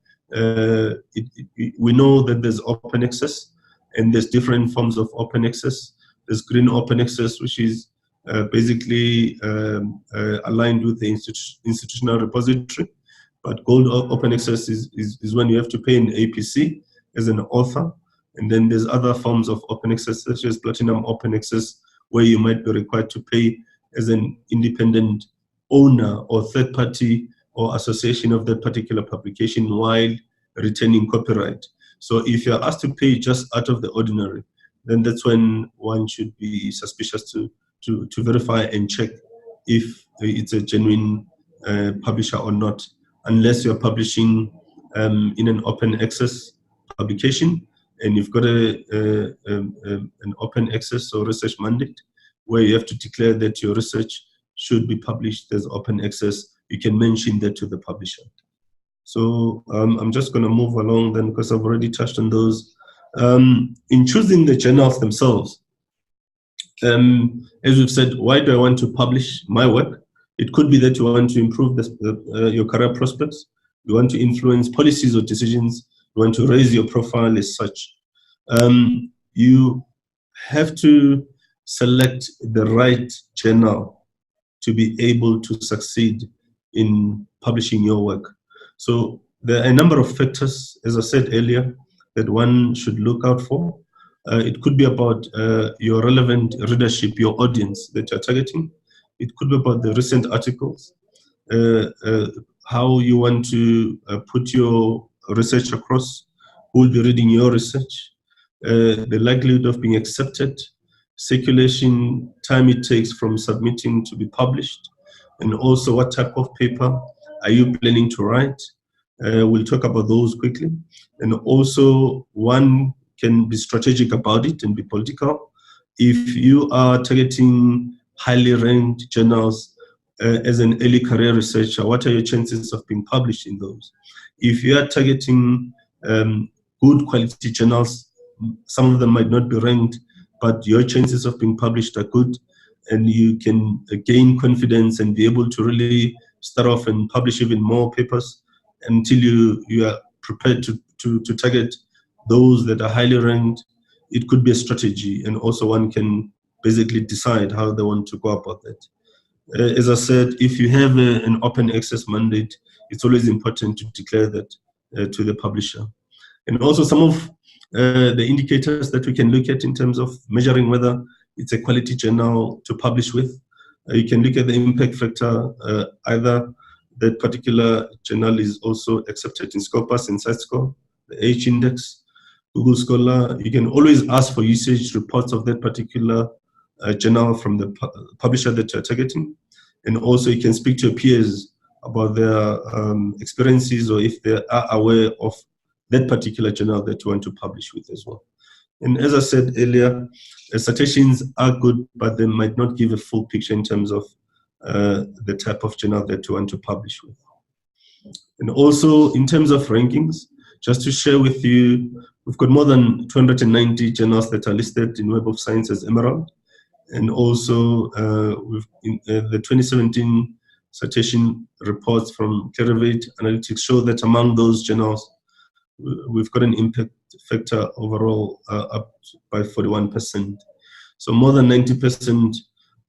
we know that there's open access, and there's different forms of open access. There's green open access, which is basically aligned with the institutional repository. But gold open access is when you have to pay an APC as an author. And then there's other forms of open access, such as platinum open access, where you might be required to pay as an independent owner or third party or association of that particular publication while retaining copyright. So if you're asked to pay just out of the ordinary, then that's when one should be suspicious to verify and check if it's a genuine publisher or not, unless you're publishing in an open access publication and you've got an open access or research mandate where you have to declare that your research should be published as open access. You can mention that to the publisher. So I'm just going to move along then, because I've already touched on those. In choosing the journals themselves, as we've said, why do I want to publish my work? It could be that you want to improve your career prospects, you want to influence policies or decisions, you want to raise your profile as such. You have to select the right journal to be able to succeed in publishing your work. So there are a number of factors, as I said earlier, that one should look out for. It could be about your relevant readership, your audience that you're targeting. It could be about the recent articles, how you want to put your research across, who will be reading your research, the likelihood of being accepted, circulation, time it takes from submitting to be published, and also what type of paper are you planning to write. We'll talk about those quickly. And also, one can be strategic about it and be political. If you are targeting highly ranked journals as an early career researcher, what are your chances of being published in those? If you are targeting good quality journals, some of them might not be ranked, but your chances of being published are good, and you can gain confidence and be able to really start off and publish even more papers until you are prepared to target those that are highly ranked. It could be a strategy, and also one can basically decide how they want to go about that. As I said, if you have an open access mandate, it's always important to declare that to the publisher. And also some of the indicators that we can look at in terms of measuring whether it's a quality journal to publish with. You can look at the impact factor, either that particular journal is also accepted in Scopus and CiteScore, the H index, Google Scholar. You can always ask for usage reports of that particular journal from the publisher that you're targeting. And also you can speak to your peers about their experiences, or if they are aware of that particular journal that you want to publish with as well. And as I said earlier, citations are good, but they might not give a full picture in terms of the type of journal that you want to publish with. And also in terms of rankings, just to share with you, we've got more than 290 journals that are listed in Web of Science as Emerald. And also the 2017 citation reports from Clarivate Analytics show that among those journals, we've got an impact factor overall up by 41%. So more than 90%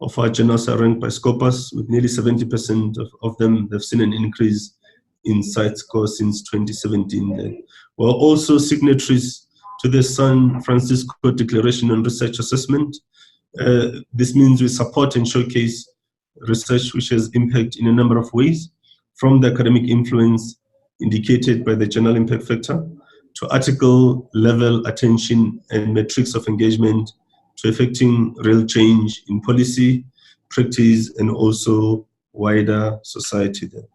of our journals are ranked by Scopus, with nearly 70% of them, they've seen an increase in CiteScore since 2017. We're also signatories to the San Francisco Declaration on Research Assessment. This means we support and showcase research which has impact in a number of ways, from the academic influence indicated by the journal impact factor, to article level attention and metrics of engagement, to affecting real change in policy, practice, and also wider society there.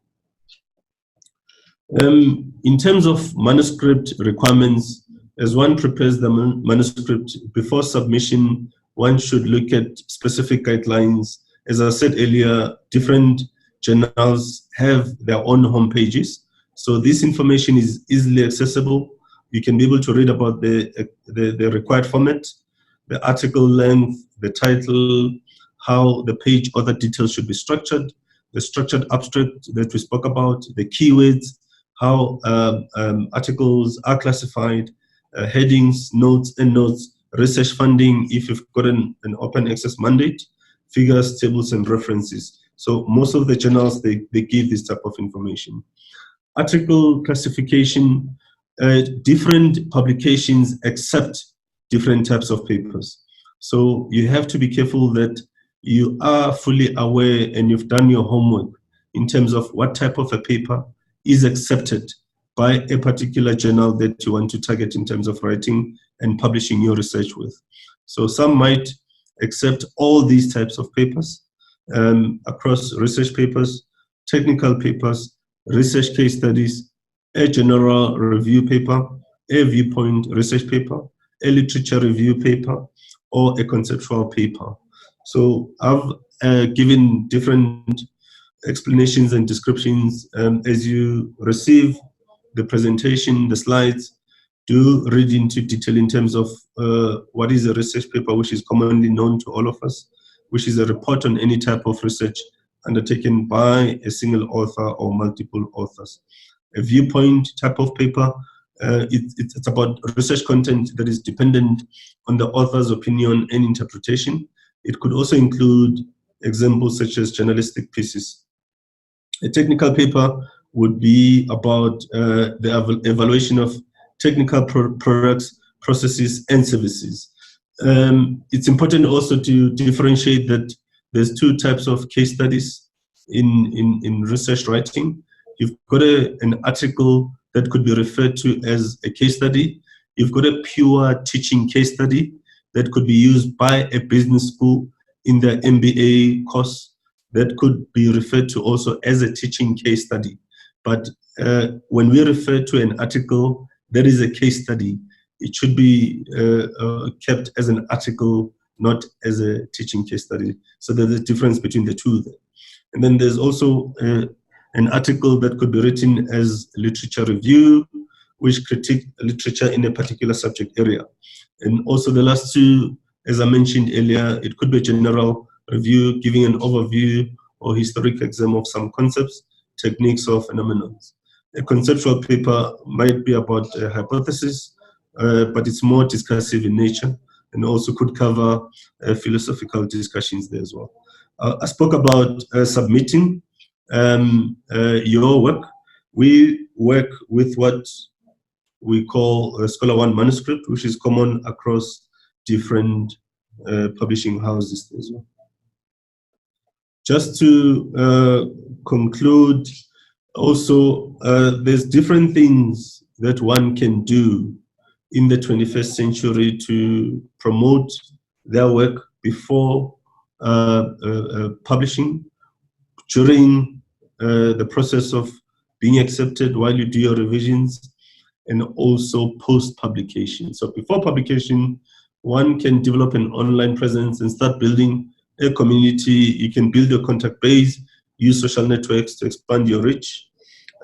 In terms of manuscript requirements, as one prepares the manuscript before submission, one should look at specific guidelines. As I said earlier, different journals have their own home pages. So this information is easily accessible. You can be able to read about the required format, the article length, the title, how the page other details should be structured, the structured abstract that we spoke about, the keywords, how articles are classified, headings, notes, endnotes, research funding, if you've got an open access mandate, figures, tables, and references. So most of the journals, they give this type of information. Article classification, different publications accept different types of papers. So you have to be careful that you are fully aware and you've done your homework in terms of what type of a paper is accepted by a particular journal that you want to target in terms of writing and publishing your research with. So some might accept all these types of papers across research papers, technical papers, research case studies, a general review paper, a viewpoint research paper, a literature review paper, or a conceptual paper. So I've given different explanations and descriptions as you receive the presentation, the slides. Do read into detail in terms of what is a research paper, which is commonly known to all of us, which is a report on any type of research undertaken by a single author or multiple authors. A viewpoint type of paper, it's about research content that is dependent on the author's opinion and interpretation. It could also include examples such as journalistic pieces. A technical paper would be about the evaluation of technical products, processes, and services. It's important also to differentiate that there's two types of case studies in research writing. You've got an article that could be referred to as a case study. You've got a pure teaching case study that could be used by a business school in their MBA course that could be referred to also as a teaching case study. But when we refer to an article that is a case study, it should be kept as an article, not as a teaching case study. So there's a difference between the two there. And then there's also an article that could be written as literature review, which critique literature in a particular subject area. And also the last two, as I mentioned earlier, it could be a general review, giving an overview or historic exam of some concepts, techniques, or phenomena. A conceptual paper might be about a hypothesis, but it's more discursive in nature and also could cover philosophical discussions there as well. I spoke about submitting your work. We work with what we call a Scholar One manuscript, which is common across different publishing houses as well. Just to conclude, also, there's different things that one can do in the 21st century to promote their work before publishing, during the process of being accepted, while you do your revisions, and also post-publication. So before publication, one can develop an online presence and start building a community. You can build your contact base, use social networks to expand your reach.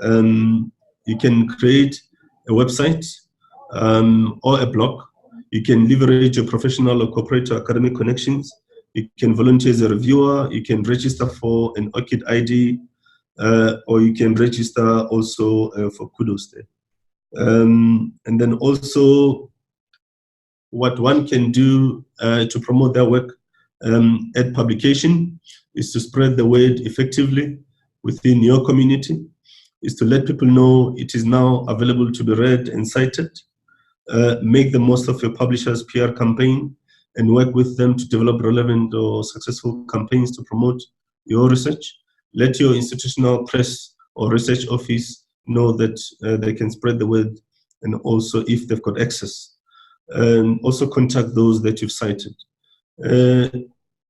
You can create a website or a blog. You can leverage your professional or corporate or academic connections. You can volunteer as a reviewer. You can register for an ORCID ID, or you can register also for kudos there. And then also what one can do to promote their work at publication is to spread the word effectively within your community, is to let people know it is now available to be read and cited. Make the most of your publisher's PR campaign and work with them to develop relevant or successful campaigns to promote your research. Let your institutional press or research office know that they can spread the word, and also if they've got access. And also contact those that you've cited.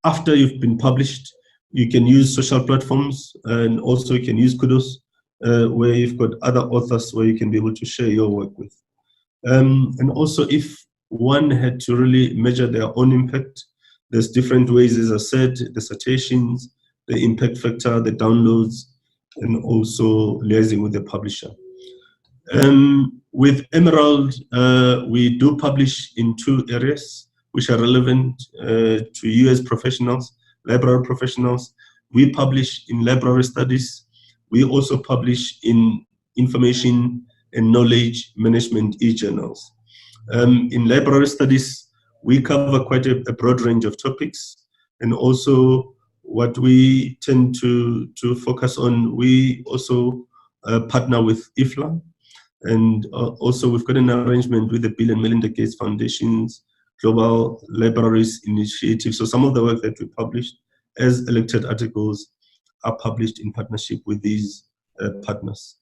After you've been published, you can use social platforms, and also you can use kudos, where you've got other authors where you can be able to share your work with. And also if one had to really measure their own impact, there's different ways, as I said, the citations, the impact factor, the downloads, and also liaising with the publisher. With Emerald, we do publish in two areas which are relevant to you as professionals, library professionals. We publish in library studies. We also publish in information and knowledge management eJournals. In library studies, we cover quite a broad range of topics, and also what we tend to focus on, we also partner with AfLIA, and also we've got an arrangement with the Bill and Melinda Gates Foundations, Global Libraries Initiative. So some of the work that we published as elected articles are published in partnership with these partners.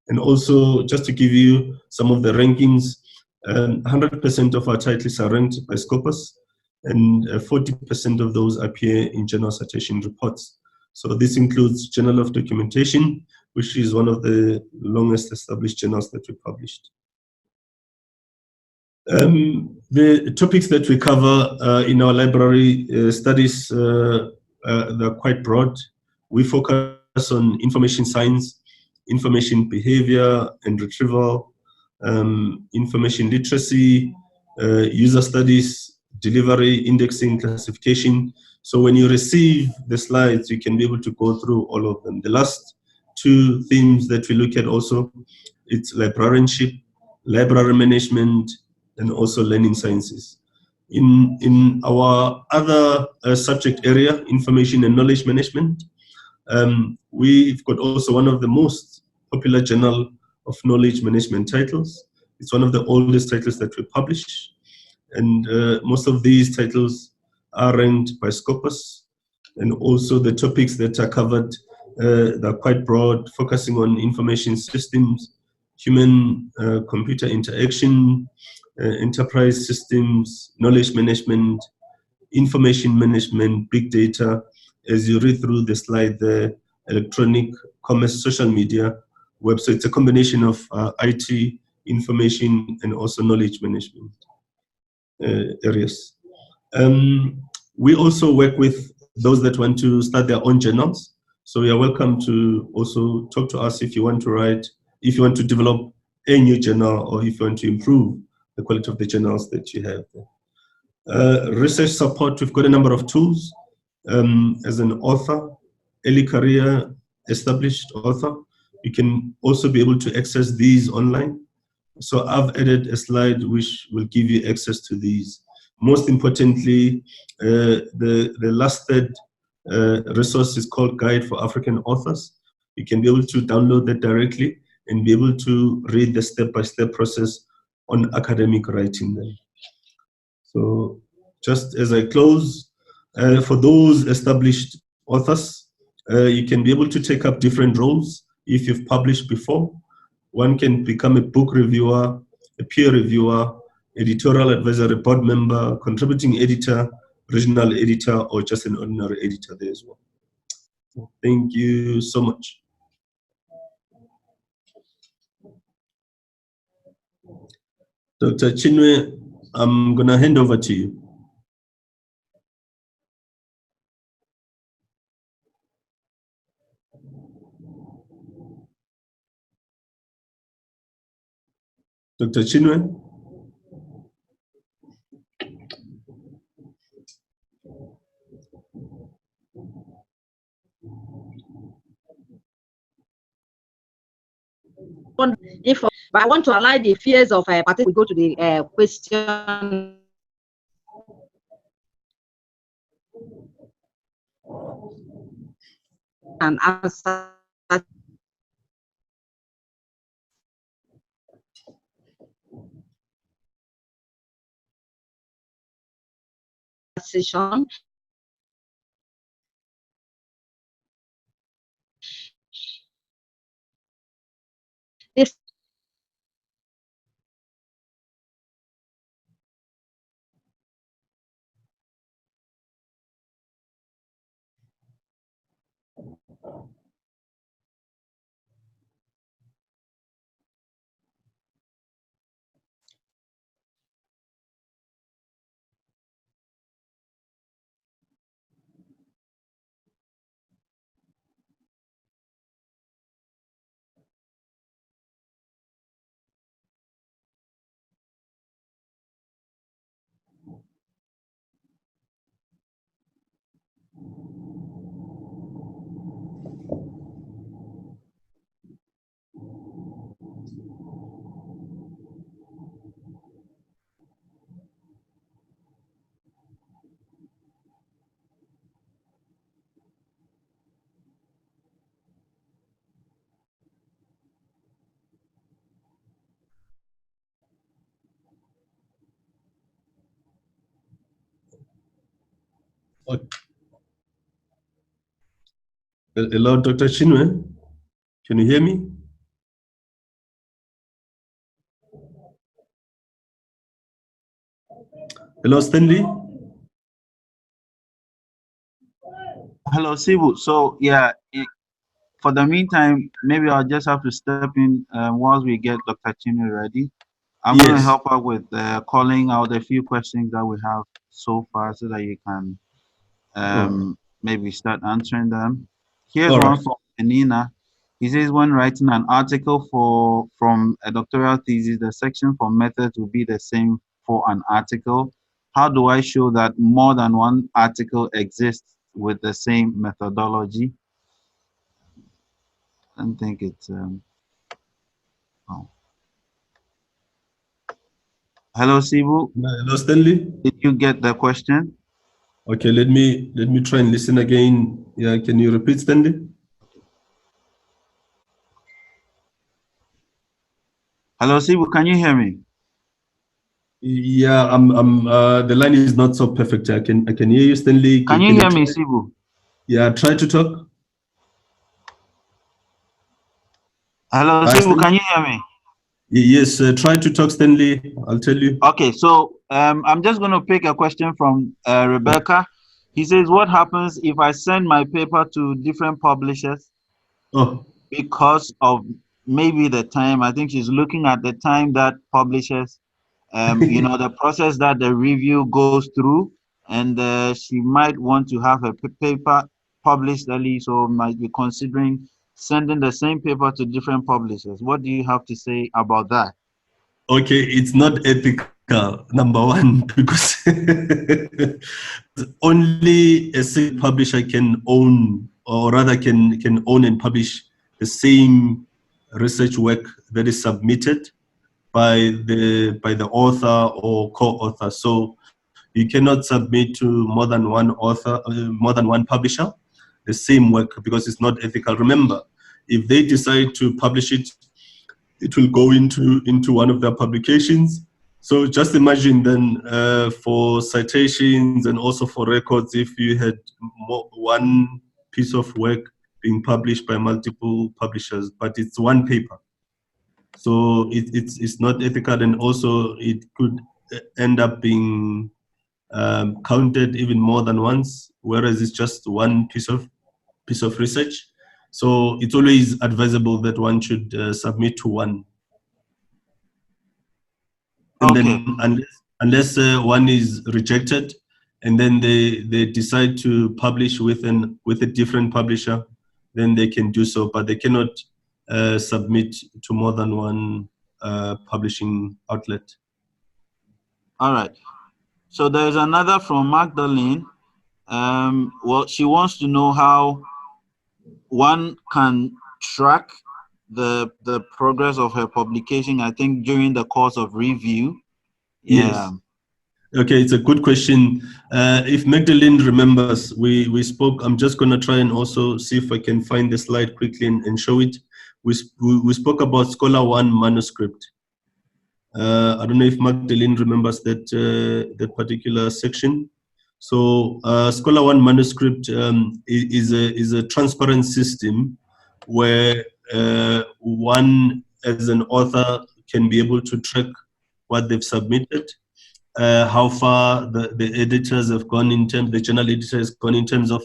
And also, just to give you some of the rankings, 100% of our titles are ranked by Scopus, and 40% of those appear in journal citation reports. So this includes Journal of Documentation, which is one of the longest established journals that we published. The topics that we cover in our library studies, they're quite broad. We focus on information science, information behavior and retrieval, information literacy, user studies, delivery, indexing, classification. So when you receive the slides, you can be able to go through all of them. The last two themes that we look at also, it's librarianship, library management, and also learning sciences. In our other subject area, information and knowledge management, we've got also one of the most popular journal of knowledge management titles. It's one of the oldest titles that we publish. And most of these titles are ranked by Scopus. And also the topics that are covered, they're quite broad, focusing on information systems, human computer interaction, enterprise systems, knowledge management, information management, big data. As you read through the slide, the electronic commerce, social media, websites, it's a combination of IT, information, and also knowledge management areas. We also work with those that want to start their own journals. So you are welcome to also talk to us if you want to write, if you want to develop a new journal, or if you want to improve the quality of the journals that you have. Research support, we've got a number of tools. As an author, early career, established author, you can also be able to access these online. So I've added a slide which will give you access to these. Most importantly, the last third resource is called Guide for African Authors. You can be able to download that directly and be able to read the step-by-step process on academic writing then. So just as I close, for those established authors, you can be able to take up different roles if you've published before. One can become a book reviewer, a peer reviewer, editorial advisory board member, contributing editor, regional editor, or just an ordinary editor there as well. Thank you so much. Dr. Chinwe, I'm going to hand over to you. Dr. Chinwe? But I want to align the fears of participants. We go to the question and answer session. This Okay. Hello, Dr. Chinwe. Can you hear me? Hello, Stanley. Hello, Sibu. So yeah, for the meantime, maybe I'll just have to step in whilst we get Dr. Chino ready. I'm going to Yes. help out with calling out a few questions that we have so far so that you can maybe start answering them. Here's All one right. from Anina. He says, when writing an article from a doctoral thesis, the section for methods will be the same for an article. How do I show that more than one article exists with the same methodology? I don't think it's oh. Hello, Sibu. Hello, Stanley. Did you get the question? Okay, let me try and listen again. Yeah, can you repeat, Stanley? Hello, Sibu. Can you hear me? Yeah, the line is not so perfect. I can hear you, Stanley. Can you hear me, try? Sibu? Yeah, try to talk. Hello, Hi, Sibu. Stanley. Can you hear me? Yes, try to talk, Stanley. I'll tell you. Okay, so I'm just going to pick a question from Rebecca. He says, what happens if I send my paper to different publishers Oh, because of maybe the time? I think she's looking at the time that publishers, you know, the process that the review goes through, and she might want to have a paper published early, so might be considering sending the same paper to different publishers. What do you have to say about that? okay, it's not ethical, number one, because only a single publisher can own, or rather can own and publish the same research work that is submitted by the author or co-author. So you cannot submit to more than one author, more than one publisher, the same work, because it's not ethical. Remember, if they decide to publish it, it will go into one of their publications. So just imagine then for citations and also for records, if you had one piece of work being published by multiple publishers, but it's one paper. So it's not ethical, and also it could end up being counted even more than once, whereas it's just one piece of research. So it's always advisable that one should submit to one. And Okay. then unless one is rejected, and then they decide to publish with a different publisher, then they can do so, but they cannot submit to more than one publishing outlet. All right. So there's another from Magdalene. Well, she wants to know how one can track the progress of her publication, I think during the course of review. Yeah. Yes. Okay, it's a good question. If Magdalene remembers, we spoke. I'm just going to try and also see if I can find the slide quickly and show it. We spoke about Scholar One manuscript. I don't know if Magdalene remembers that that particular section. So Scholar One manuscript is a transparent system where one as an author can be able to track what they've submitted, how far the editors have gone in terms, the journal editor has gone in terms of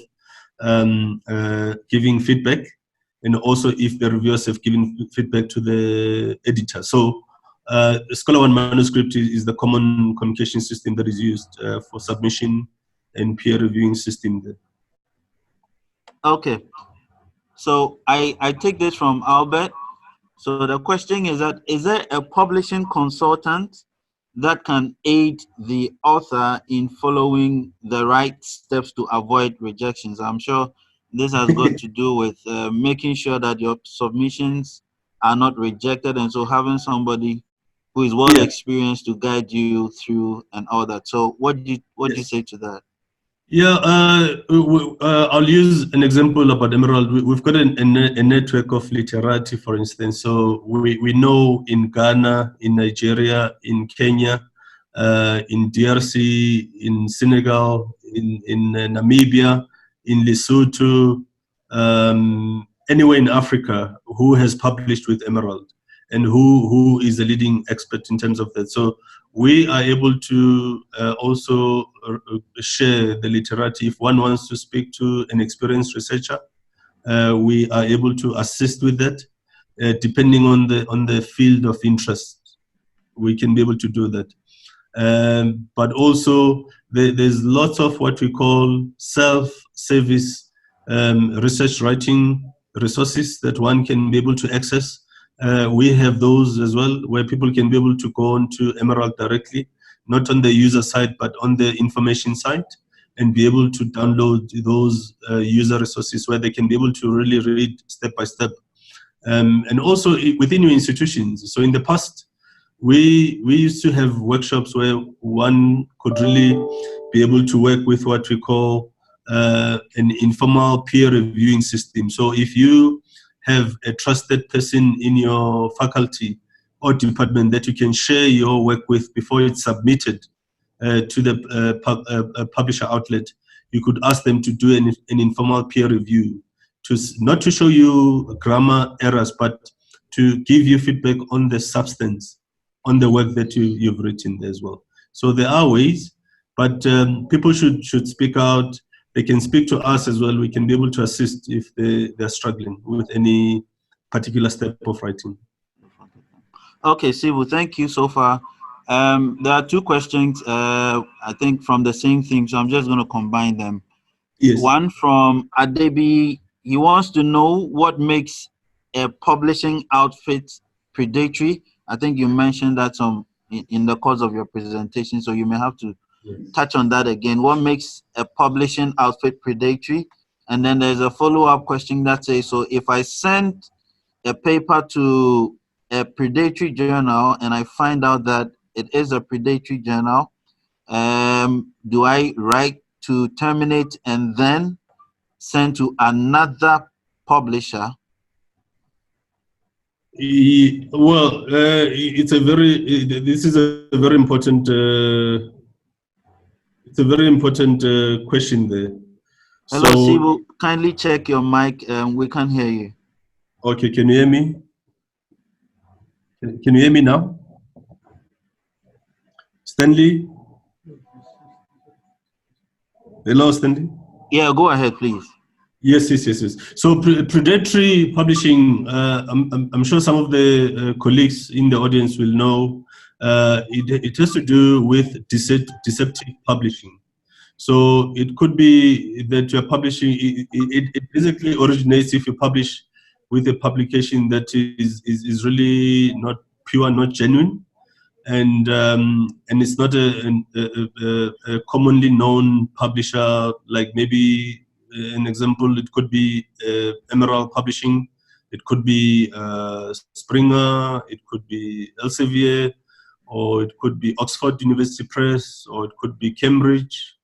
giving feedback, and also if the reviewers have given feedback to the editor. So Scholar One manuscript is the common communication system that is used for submission and peer reviewing system there. Okay. So I take this from Albert. So the question is that, is there a publishing consultant that can aid the author in following the right steps to avoid rejections? I'm sure this has got to do with making sure that your submissions are not rejected, and so having somebody who is well experienced to guide you through and all that. So what do you say to that? Yeah, I'll use an example about Emerald. We've got a network of literati, for instance. So we know in Ghana, in Nigeria, in Kenya, in DRC, in Senegal, in Namibia, in Lesotho, anywhere in Africa who has published with Emerald and who is a leading expert in terms of that. So we are able to also share the literature. If one wants to speak to an experienced researcher, we are able to assist with that, depending on the field of interest. We can be able to do that. But also there's lots of what we call self-service research writing resources that one can be able to access. We have those as well, where people can be able to go onto Emerald directly, not on the user side, but on the information side, and be able to download those user resources where they can be able to really read step by step. And also within your institutions. So in the past, we used to have workshops where one could really be able to work with what we call an informal peer reviewing system. So if you have a trusted person in your faculty or department that you can share your work with before it's submitted to the publisher outlet, you could ask them to do an informal peer review, not to show you grammar errors, but to give you feedback on the substance, on the work that you've written as well. So there are ways, but people should speak out. They can speak to us as well. We can be able to assist if they're struggling with any particular step of writing. Okay, Sibu, thank you so far. There are two questions, I think, from the same theme, so I'm just going to combine them. Yes. One from Adebi. He wants to know what makes a publishing outfit predatory. I think you mentioned that in the course of your presentation, so you may have to touch on that again. What makes a publishing outfit predatory? And then there's a follow-up question that says, so if I send a paper to a predatory journal and I find out that it is a predatory journal, do I write to terminate and then send to another publisher? Well, it's a very. This is a very important. It's a very important question there. Hello, So, Sibu. Kindly check your mic. We can't hear you. Okay, can you hear me? Can you hear me now? Stanley? Hello, Stanley? Yeah, go ahead, please. Yes. So predatory publishing, I'm sure some of the colleagues in the audience will know, it has to do with deceptive publishing. So it could be that you're publishing, it basically originates if you publish with a publication that is really not pure, not genuine, and it's not a commonly known publisher, like maybe an example, it could be Emerald Publishing, it could be Springer, it could be Elsevier, or it could be Oxford University Press, or it could be Cambridge,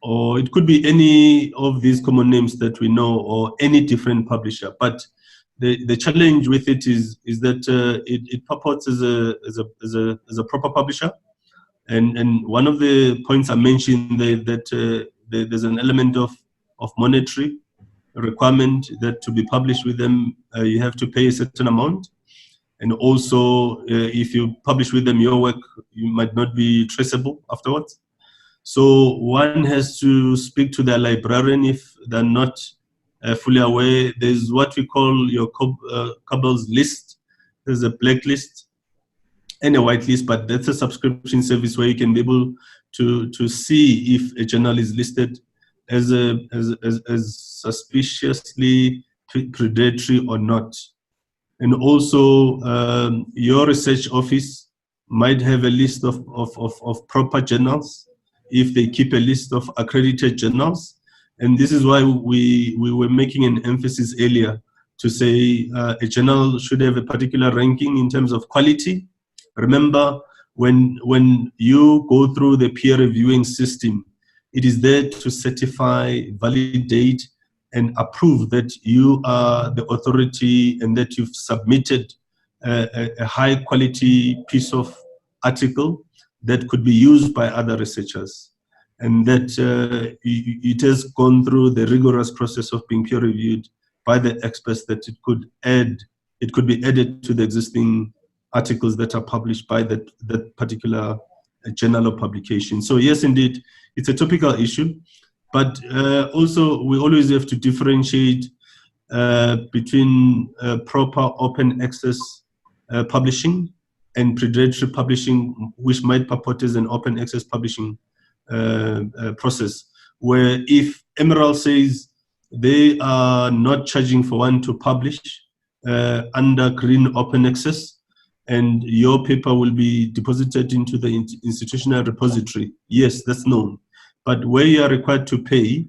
or it could be any of these common names that we know, or any different publisher. But the challenge with it is that it purports as a proper publisher, and one of the points I mentioned that there's an element of monetary requirement that to be published with them, you have to pay a certain amount, and also if you publish with them your work, you might not be traceable afterwards. So one has to speak to their librarian if they're not fully aware. There's what we call your Collal's list. There's a blacklist and a whitelist, but that's a subscription service where you can be able to see if a journal is listed as suspiciously predatory or not. And also your research office might have a list of proper journals if they keep a list of accredited journals. And this is why we were making an emphasis earlier to say a journal should have a particular ranking in terms of quality. Remember, when you go through the peer reviewing system, it is there to certify, validate, and approve that you are the authority and that you've submitted a high quality piece of article that could be used by other researchers, and that it has gone through the rigorous process of being peer reviewed by the experts, that it could be added to the existing articles that are published by that particular journal or publication. So yes, indeed, it's a topical issue, but also we always have to differentiate between proper open access publishing and predatory publishing, which might purport as an open access publishing process, where if Emerald says they are not charging for one to publish under green open access, and your paper will be deposited into the institutional repository, yes, that's known. But where you are required to pay,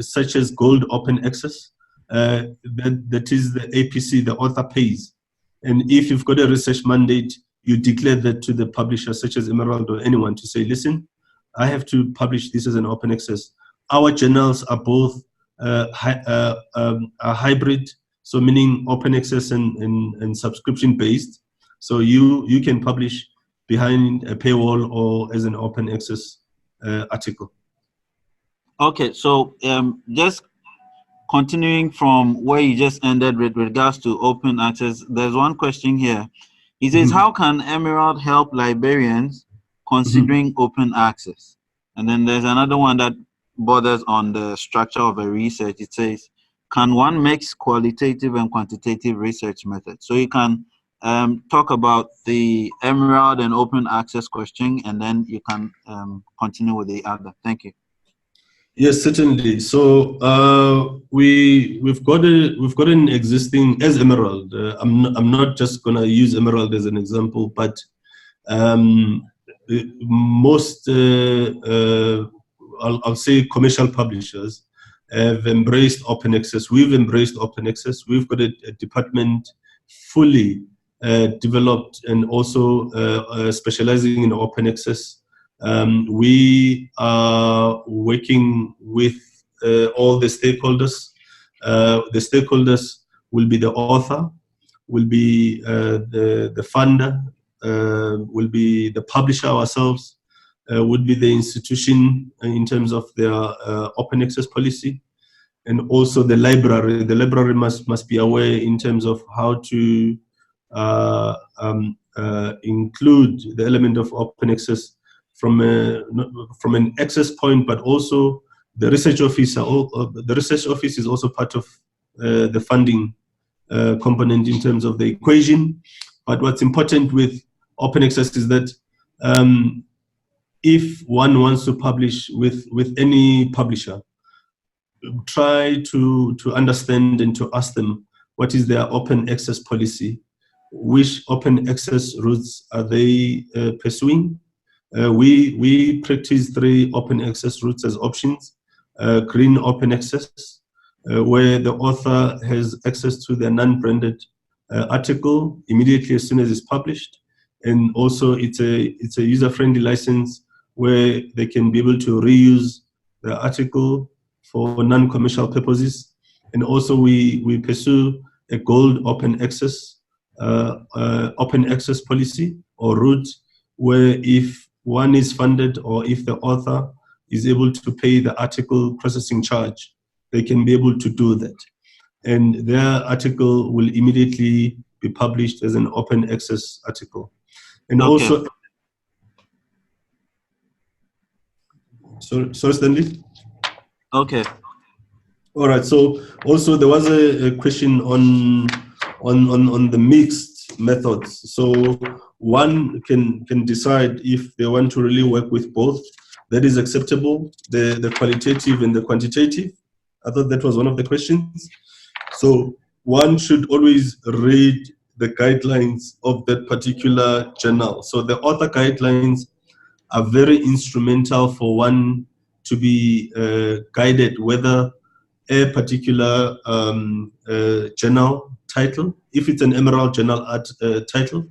such as gold open access, that is the APC, the author pays. And if you've got a research mandate, you declare that to the publisher, such as Emerald or anyone, to say, listen, I have to publish this as an open access. Our journals are both hybrid, so meaning open access and subscription based. So you can publish behind a paywall or as an open access article. Okay, so just continuing from where you just ended with regards to open access, there's one question here. He says, how can Emerald help librarians considering open access? And then there's another one that borders on the structure of a research. It says, can one mix qualitative and quantitative research methods? So you can talk about the Emerald and open access question, and then you can continue with the other. Thank you. Yes, certainly. So we've got an existing as Emerald. I'm not just gonna use Emerald as an example, but most I'll say commercial publishers have embraced open access. We've embraced open access. We've got a department fully developed and also specializing in open access. We are working with all the stakeholders. The stakeholders will be the author, will be the funder, will be the publisher ourselves, would be the institution in terms of their open access policy, and also the library. The library must be aware in terms of how to include the element of open access from an access point, but also the research office. The research office is also part of the funding component in terms of the equation. But what's important with open access is that if one wants to publish with any publisher, try to understand and to ask them what is their open access policy, which open access routes are they pursuing. We practice 3 open access routes as options. Green open access, where the author has access to the non-branded article immediately as soon as it's published, and also it's a user-friendly license where they can be able to reuse the article for non-commercial purposes. And also we pursue a gold open access policy or route, where if one is funded or if the author is able to pay the article processing charge, they can be able to do that. And their article will immediately be published as an open access article. And also, sorry, Stanley? Okay. All right, so also there was a question on the mixed methods. So one can decide if they want to really work with both. That is acceptable, the qualitative and the quantitative. I thought that was one of the questions. So one should always read the guidelines of that particular journal. So the author guidelines are very instrumental for one to be guided whether a particular journal title, if it's an Emerald journal title,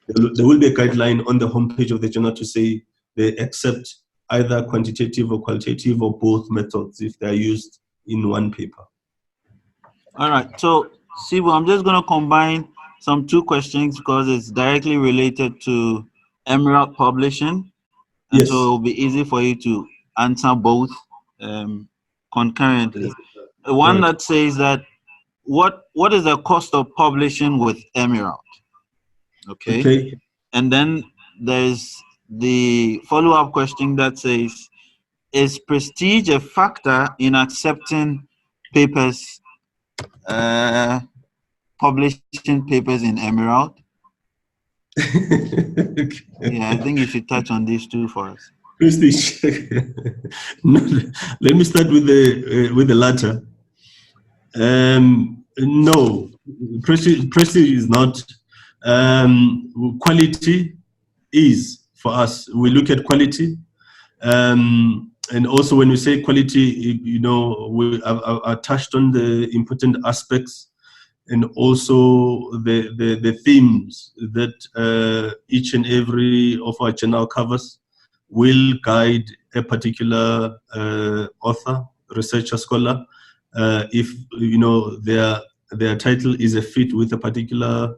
there will be a guideline on the homepage of the journal to say they accept either quantitative or qualitative or both methods if they're used in one paper. All right, so Sibu, I'm just going to combine some 2 questions because it's directly related to Emerald Publishing, and Yes. so it will be easy for you to answer both concurrently. One Right. that says that what is the cost of publishing with Emerald? Okay. Okay. And then there's the follow-up question that says, is prestige a factor in accepting papers, publishing papers in Emerald? Yeah, I think you should touch on these two for us. Prestige. No, let me start with the latter. No, prestige is not. Quality is for us. We look at quality, and also when we say quality, you know, I touched on the important aspects, and also the themes that each and every of our journal covers will guide a particular author, researcher, scholar, if you know their title is a fit with a particular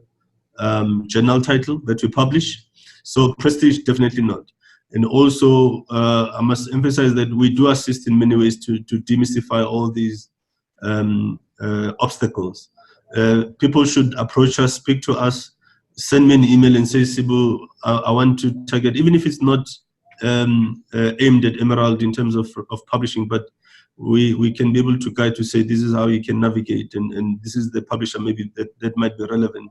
journal title that we publish. So prestige, definitely not. And also, I must emphasize that we do assist in many ways to demystify all these obstacles. People should approach us, speak to us, send me an email and say, Sibu, I want to target, even if it's not aimed at Emerald in terms of publishing, but we can be able to guide to say, this is how you can navigate, and this is the publisher maybe that might be relevant.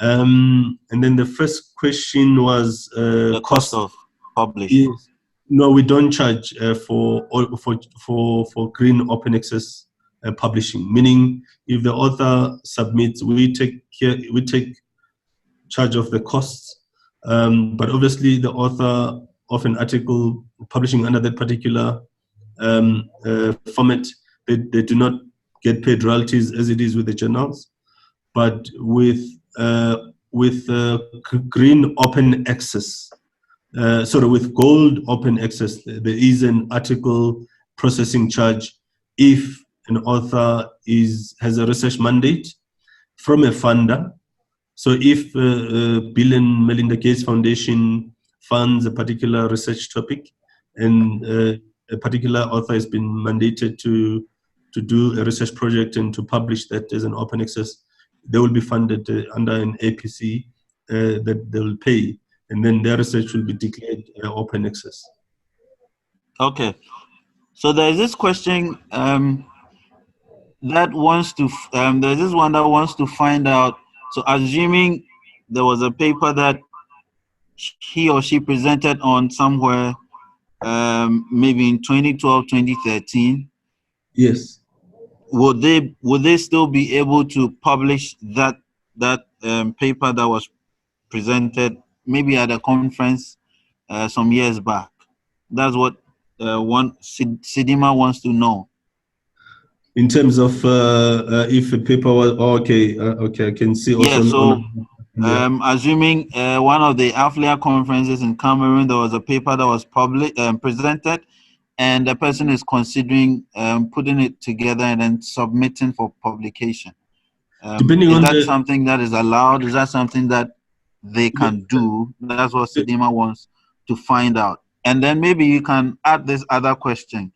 And then the first question was The cost of publishing. No, we don't charge for green open access publishing. Meaning, if the author submits, we take charge of the costs. But obviously, the author of an article publishing under that particular format, they do not get paid royalties as it is with the journals. But with green open access, with gold open access, there is an article processing charge if an author has a research mandate from a funder. So if Bill and Melinda Gates Foundation funds a particular research topic, and a particular author has been mandated to do a research project and to publish that as an open access, they will be funded under an APC that they will pay, and then their research will be declared open access. Okay, so there's this question that wants to. There's this one that wants to find out. So, assuming there was a paper that he or she presented on somewhere, maybe in 2012, 2013. Yes. Would they still be able to publish that paper that was presented maybe at a conference some years back? That's what Sidima wants to know. In terms of if a paper was okay, I can see also. Yeah, so assuming one of the AfLIA conferences in Cameroon, there was a paper that was presented, and the person is considering putting it together and then submitting for publication. Depending on something that is allowed? Is that something that they can do? That's what Sidima wants to find out. And then maybe you can add this other question.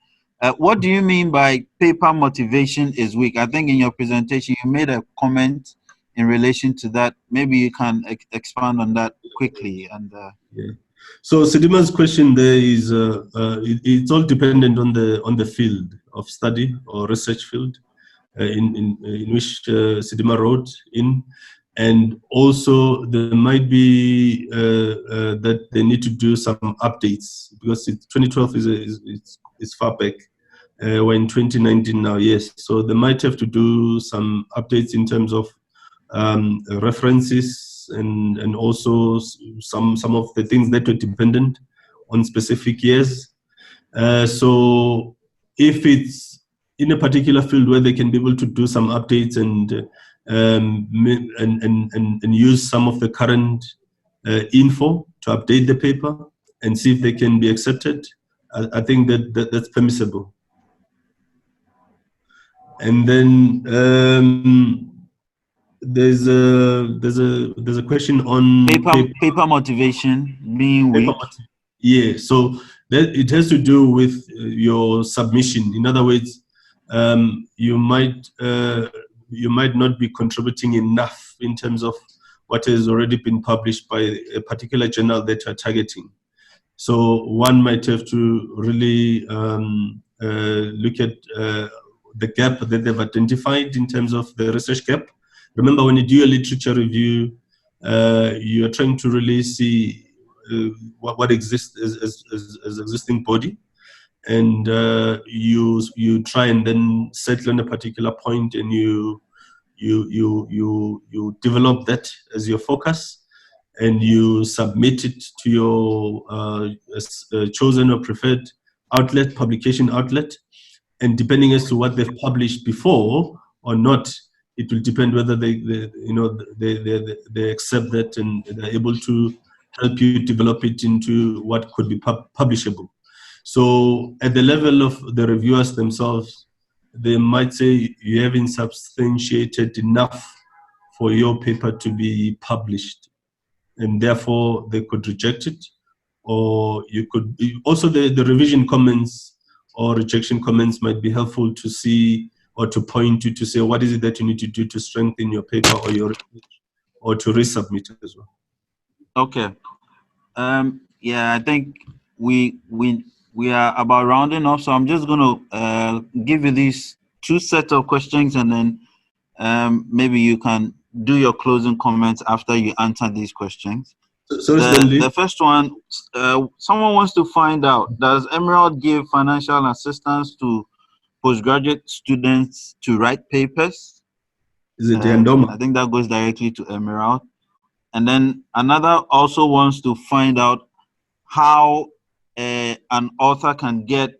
What do you mean by paper motivation is weak? I think in your presentation you made a comment in relation to that. Maybe you can expand on that quickly. And yeah. So Sidima's question there is it's all dependent on the field of study or research field in which Sidima wrote in, and also there might be that they need to do some updates because 2012 is far back. We're in 2019 now, yes. So they might have to do some updates in terms of references and also some of the things that were dependent on specific years. So if it's in a particular field where they can be able to do some updates and use some of the current info to update the paper and see if they can be accepted, I think that's permissible. And then there's a question on paper motivation being weak. Yeah, so that it has to do with your submission. In other words, you might not be contributing enough in terms of what has already been published by a particular journal that you're targeting. So one might have to really look at the gap that they've identified in terms of the research gap. Remember, when you do a literature review, you are trying to really see what exists as existing body, and you try and then settle on a particular point, and you develop that as your focus, and you submit it to your chosen or preferred outlet, publication outlet, and depending as to what they've published before or not, it will depend whether they accept that and they're able to help you develop it into what could be publishable. So at the level of the reviewers themselves, they might say you haven't substantiated enough for your paper to be published, and therefore they could reject it. Or you could also, the revision comments or rejection comments might be helpful to see or to point you to say what is it that you need to do to strengthen your paper or your research, or to resubmit it as well. Okay. Yeah, I think we are about rounding off, so I'm just going to give you these two sets of questions, and then maybe you can do your closing comments after you answer these questions. So the first one, someone wants to find out, does Emerald give financial assistance to postgraduate students to write papers? Is it the endowment? I think that goes directly to Emerald. And then another also wants to find out how an author can get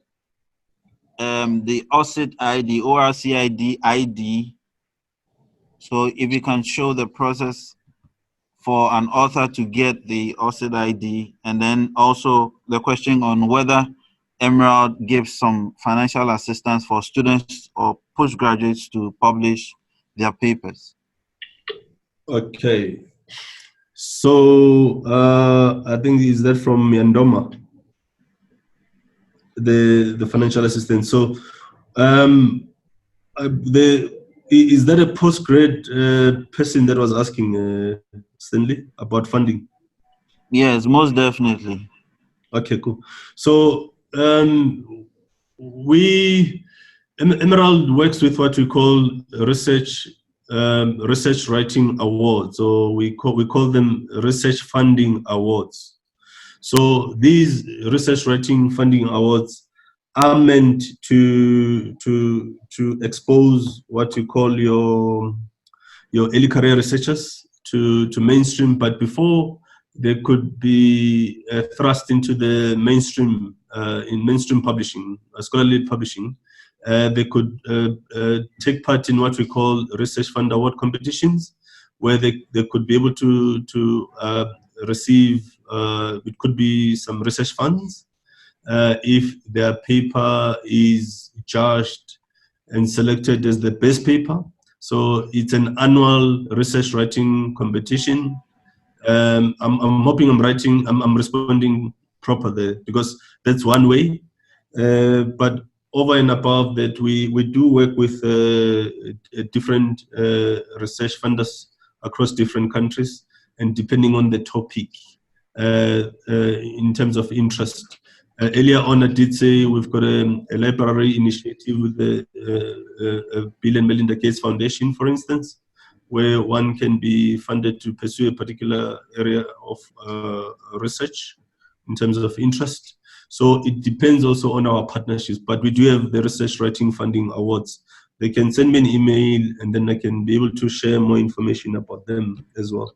the ORCID ID, ORCID ID. So if you can show the process for an author to get the ORCID ID, and then also the question on whether Emerald gives some financial assistance for students or postgraduates to publish their papers. Okay. So I think is that from Yandoma, the financial assistance. So is that a postgrad person that was asking Stanley about funding? Yes, most definitely. Okay, cool. So Emerald works with what we call research writing awards, or we call them research funding awards. So these research writing funding awards are meant to expose what you call your early career researchers to mainstream, but before they could be thrust into the mainstream, in mainstream publishing, scholarly publishing, they could take part in what we call research fund award competitions, where they could be able to receive, it could be some research funds, if their paper is judged and selected as the best paper. So it's an annual research writing competition. I'm hoping I'm responding proper there, because that's one way. But over and above that, we do work with different research funders across different countries, and depending on the topic, in terms of interest. Earlier on, I did say we've got a library initiative with the Bill and Melinda Gates Foundation, for instance, where one can be funded to pursue a particular area of research in terms of interest. So it depends also on our partnerships, but we do have the research writing funding awards. They can send me an email, and then I can be able to share more information about them as well.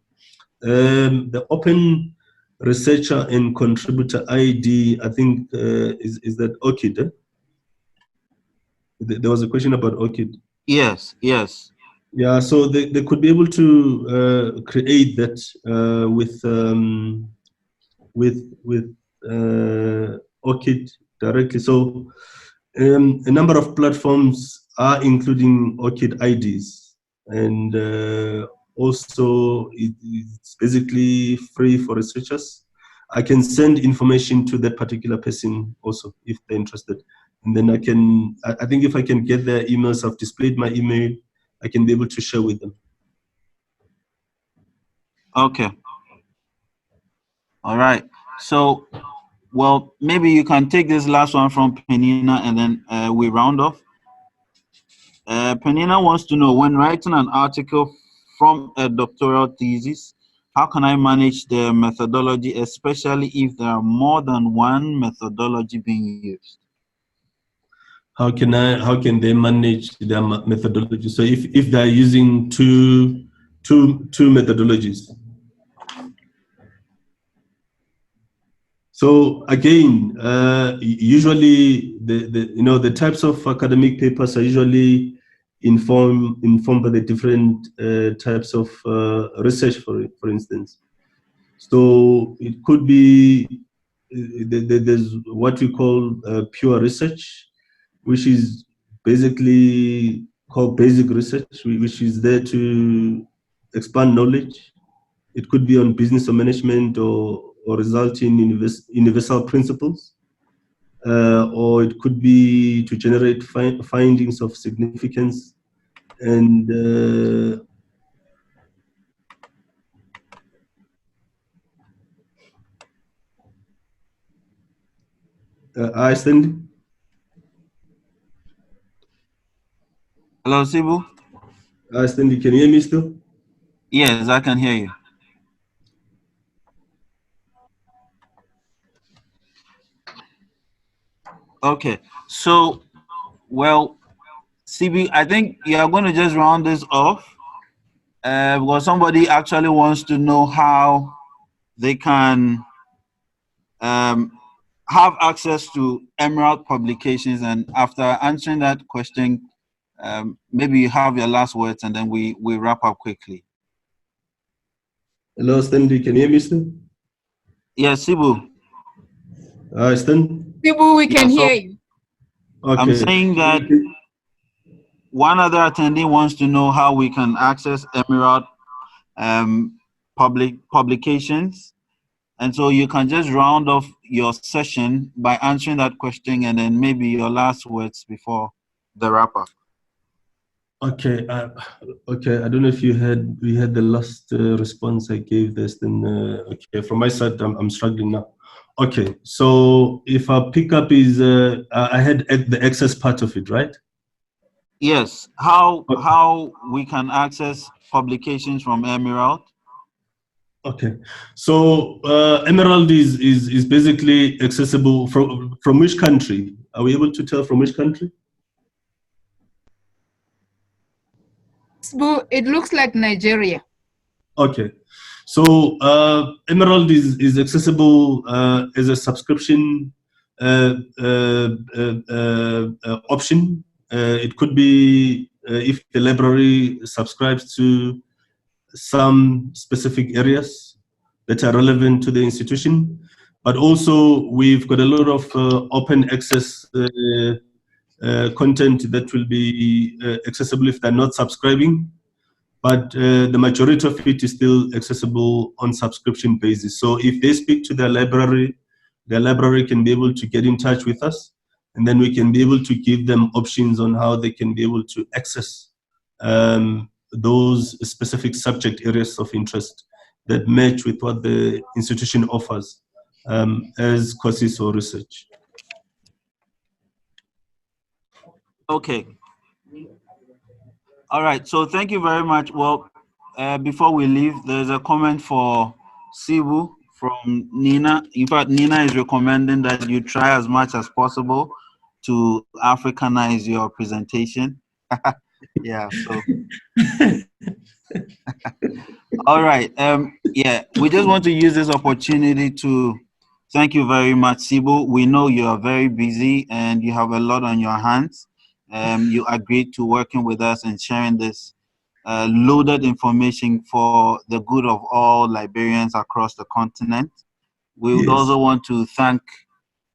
The open researcher and contributor ID, I think, is that ORCID? There was a question about ORCID. Yes, yes. Yeah, so they could be able to create that with ORCID directly. So a number of platforms are including ORCID IDs. and also it's basically free for researchers. I can send information to that particular person also if they're interested, and then I think if I can get their emails, I've displayed my email, I can be able to share with them. Okay. All right. So, well, maybe you can take this last one from Penina, and then we round off. Penina wants to know, when writing an article from a doctoral thesis, how can I manage the methodology, especially if there are more than one methodology being used? How can they manage their methodology? So if they're using two methodologies. So again, usually the types of academic papers are usually informed by the different types of research, for instance. So it could be there's what we call pure research, which is basically called basic research, which is there to expand knowledge. It could be on business or management or result in universal principles, or it could be to generate findings of significance. And I stand. Hello, Sibu? Stanley, can you hear me still? Yes, I can hear you. Okay, so, well, CB, I think you are going to just round this off because somebody actually wants to know how they can have access to Emerald publications. And after answering that question, maybe you have your last words, and then we wrap up quickly. Hello, Stanley, can you hear me still? Yes, Sibu. Stan? Sibu, we can hear you. Okay. I'm saying that one other attendee wants to know how we can access Emerald publications. And so you can just round off your session by answering that question, and then maybe your last words before the wrap up. Okay. Okay. I don't know if we had the last response I gave this. Then okay, from my side, I'm struggling now. Okay. So if our pickup is, I had the access part of it, right? Yes. How we can access publications from Emerald? Okay, so Emerald is basically accessible from which country? Are we able to tell from which country? Sibu, it looks like Nigeria. Okay, so Emerald is accessible as a subscription option. It could be if the library subscribes to some specific areas that are relevant to the institution, but also we've got a lot of open access content that will be accessible if they're not subscribing, but the majority of it is still accessible on subscription basis. So if they speak to their library can be able to get in touch with us, and then we can be able to give them options on how they can be able to access those specific subject areas of interest that match with what the institution offers as courses or research. Okay. All right. So thank you very much. Well, before we leave, there's a comment for Sibu from Nina. In fact, Nina is recommending that you try as much as possible to Africanize your presentation. Yeah. So. All right. Yeah, we just want to use this opportunity to thank you very much, Sibu. We know you are very busy and you have a lot on your hands. You agreed to working with us and sharing this loaded information for the good of all librarians across the continent. We would also want to thank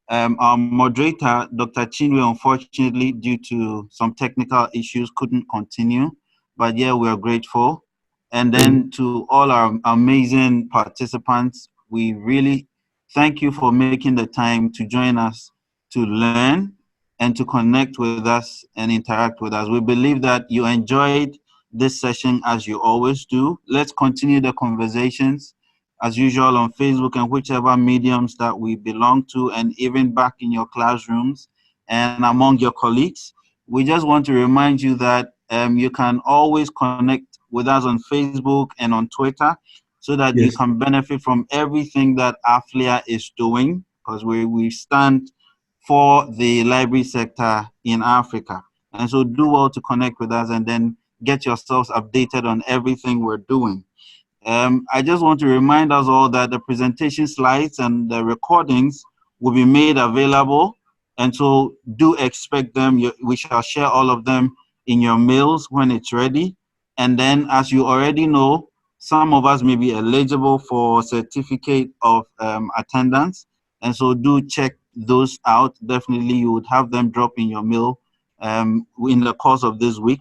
our moderator, Dr. Chinwe, unfortunately, due to some technical issues, couldn't continue. but yeah, we are grateful. And then to all our amazing participants, we really thank you for making the time to join us to learn and to connect with us and interact with us. We believe that you enjoyed this session as you always do. Let's continue the conversations as usual on Facebook and whichever mediums that we belong to, and even back in your classrooms and among your colleagues. We just want to remind you that you can always connect with us on Facebook and on Twitter so that you Yes. can benefit from everything that AfLIA is doing, because we stand for the library sector in Africa. And so do well to connect with us and then get yourselves updated on everything we're doing. I just want to remind us all that the presentation slides and the recordings will be made available. And so do expect them. We shall share all of them in your mails when it's ready. And then, as you already know, some of us may be eligible for certificate of attendance. And so do check those out. Definitely, you would have them drop in your mail in the course of this week.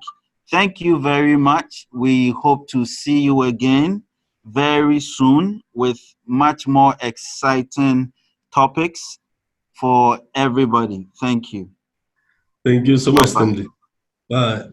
Thank you very much. We hope to see you again very soon with much more exciting topics for everybody. Thank you. Thank you so much, Bye-bye. Stanley. Bye.